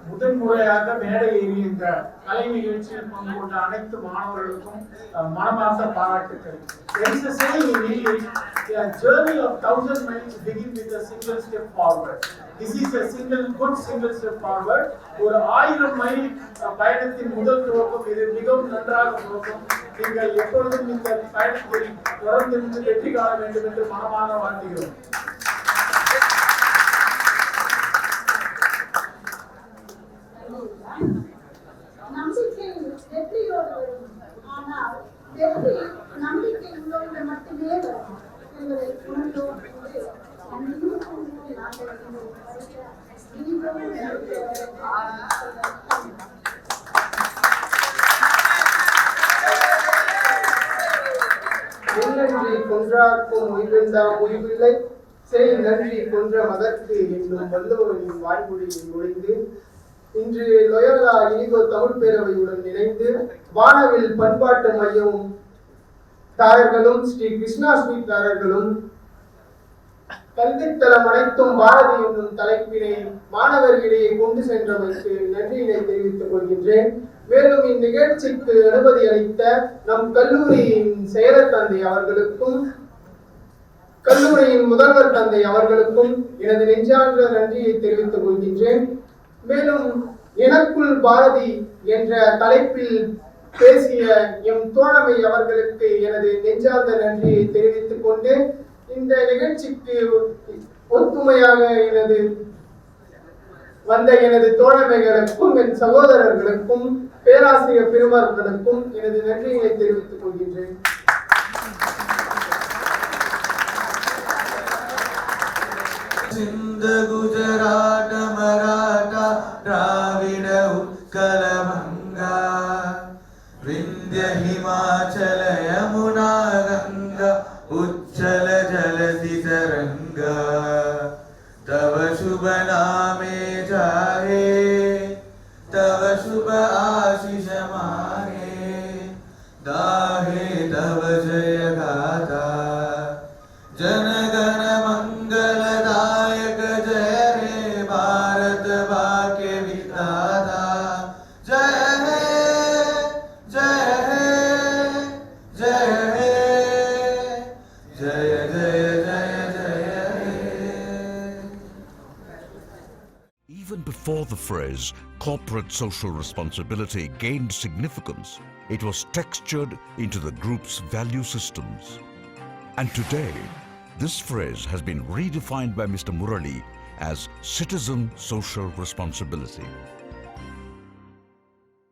முதன்முறையாக மேடை ஏறி இந்த கலை நிகழ்ச்சியில் பங்கு கொண்ட அனைத்து மாணவர்களுக்கும் மனமார்ந்த பாராட்டுக்கள். There is a saying in English, a journey of 1,000 miles begins with a single step forward. This is a good single step forward. ஒரு 1000 மைல் பயணத்தின் முதல் துவக்கம் இது மிகவும் நன்றாக துவக்கம். நீங்கள் எப்பொழுதும் இந்த பயணத்தில் தொடர்ந்து வெற்றி காண வேண்டும் என்று மனமாக வாழ்த்துகிறோம். நம்பிக்கை வெற்றியோடு வரும். ஆனால் வெற்றி நம்பிக்கை உள்ளவர்கள் மட்டுமே வரும் என்பதை உணர்ந்தோம். நன்றி கொன்றார்க்கும் உய்வென்றாம் உய்வில்லை செய் நன்றி கொன்ற மதற்கு என்னும் வள்ளுவரின் வாய்மொழியில் நுழைந்து இன்று லொயோலா இனிகோ தமிழ் பேரவையுடன் இணைந்து வானவில் பண்பாட்டு மையமும் தாரர்களும் ஸ்ரீ கிருஷ்ணா ஸ்வீட் தாரர்களும் கல்வித்தலம் அனைத்தும் பாரதி என்னும் தலைப்பினை மாணவர்களிடையே கொண்டு சென்றமைக்கு நன்றியினை தெரிவித்துக் கொள்கின்றேன். மேலும் இந்நிகழ்ச்சிக்கு அனுமதி அளித்த நம் கல்லூரியின் செயலர் தந்தை அவர்களுக்கும் கல்லூரியின் முதல்வர் தந்தை அவர்களுக்கும் எனது நெஞ்சார்ந்த நன்றியை தெரிவித்துக் கொள்கின்றேன். மேலும் எனக்குள் பாரதி என்ற தலைப்பில் பேசிய எம் தோழமை அவர்களுக்கு எனது நெஞ்சார்ந்த நன்றியை தெரிவித்துக் கொண்டு இந்த நிகழ்ச்சிக்கு ஒத்துமையாக வந்த எனது தோழமைகளுக்கும் என் சகோதரர்களுக்கும் பேராசிரியர் பெருமர்களுக்கும் எனது நன்றியை தெரிவித்துக் கொள்கின்றேன். சிந்து குஜராட் மராட்டா திராவிட உத்கல வங்கா விந்திய ஹிமாச்சல யமுனா கங்கா உச்சல ஜலதி तरंगा तव शुभ नामे जाहे तव शुभ आशीष माहे गाहे तव जय गाथा जन गण मंगलदायक जय हे भारत भाग्य विधाता जय हे जय हे जय हे जय जय जय जय हे. Even before the phrase corporate social responsibility gained significance, it was textured into the group's value systems. And today, this phrase has been redefined by Mr. Murali as citizen social responsibility.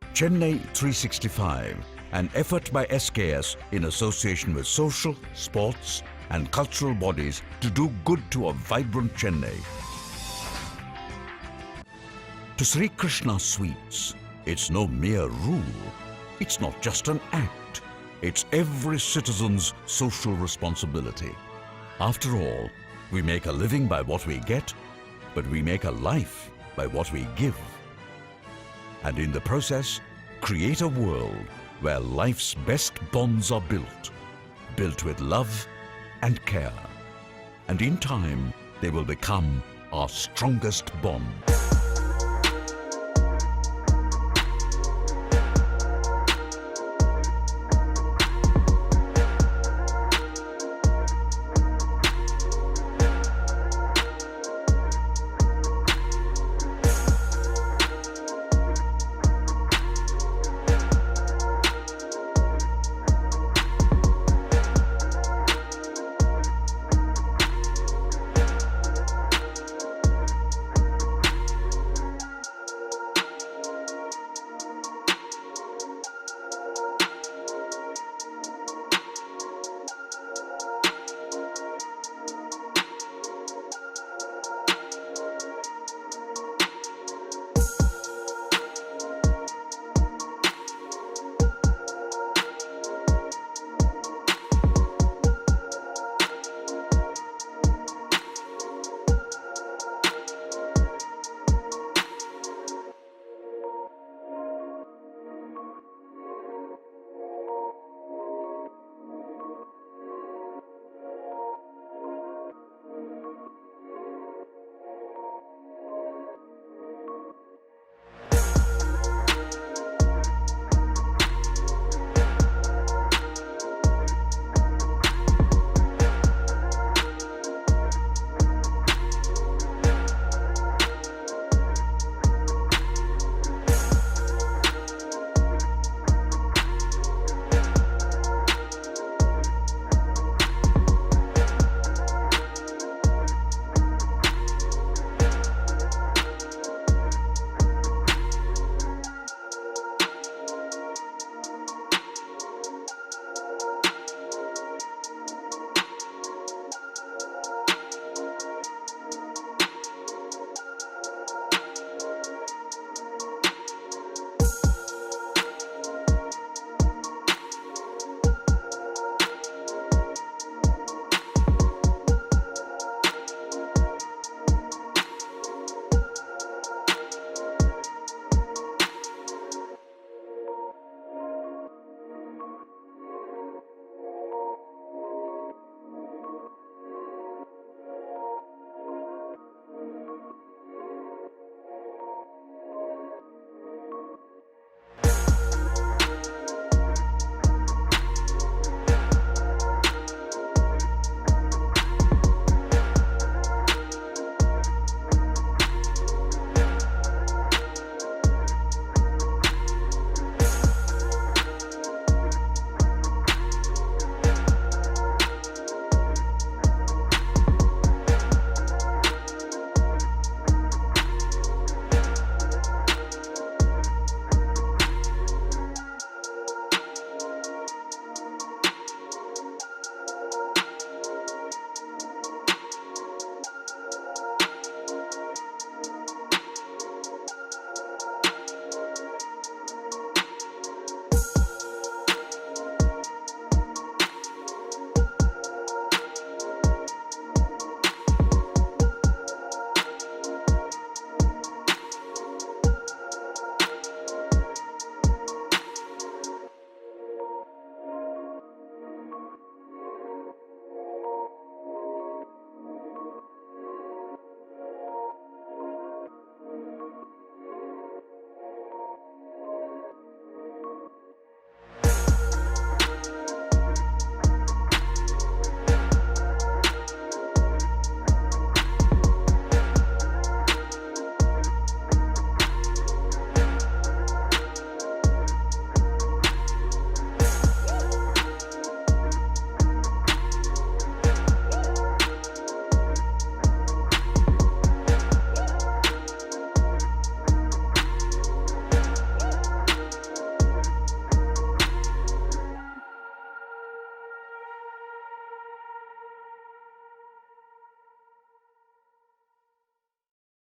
Chennai 365, an effort by SKS in association with social, sports and cultural bodies to do good to a vibrant Chennai. To Sri Krishna Sweets, it's no mere rule. It's not just an act. It's every citizen's social responsibility. After all, we make a living by what we get, but we make a life by what we give. And in the process, create a world where life's best bonds are built with love and care. And in time, they will become our strongest bond.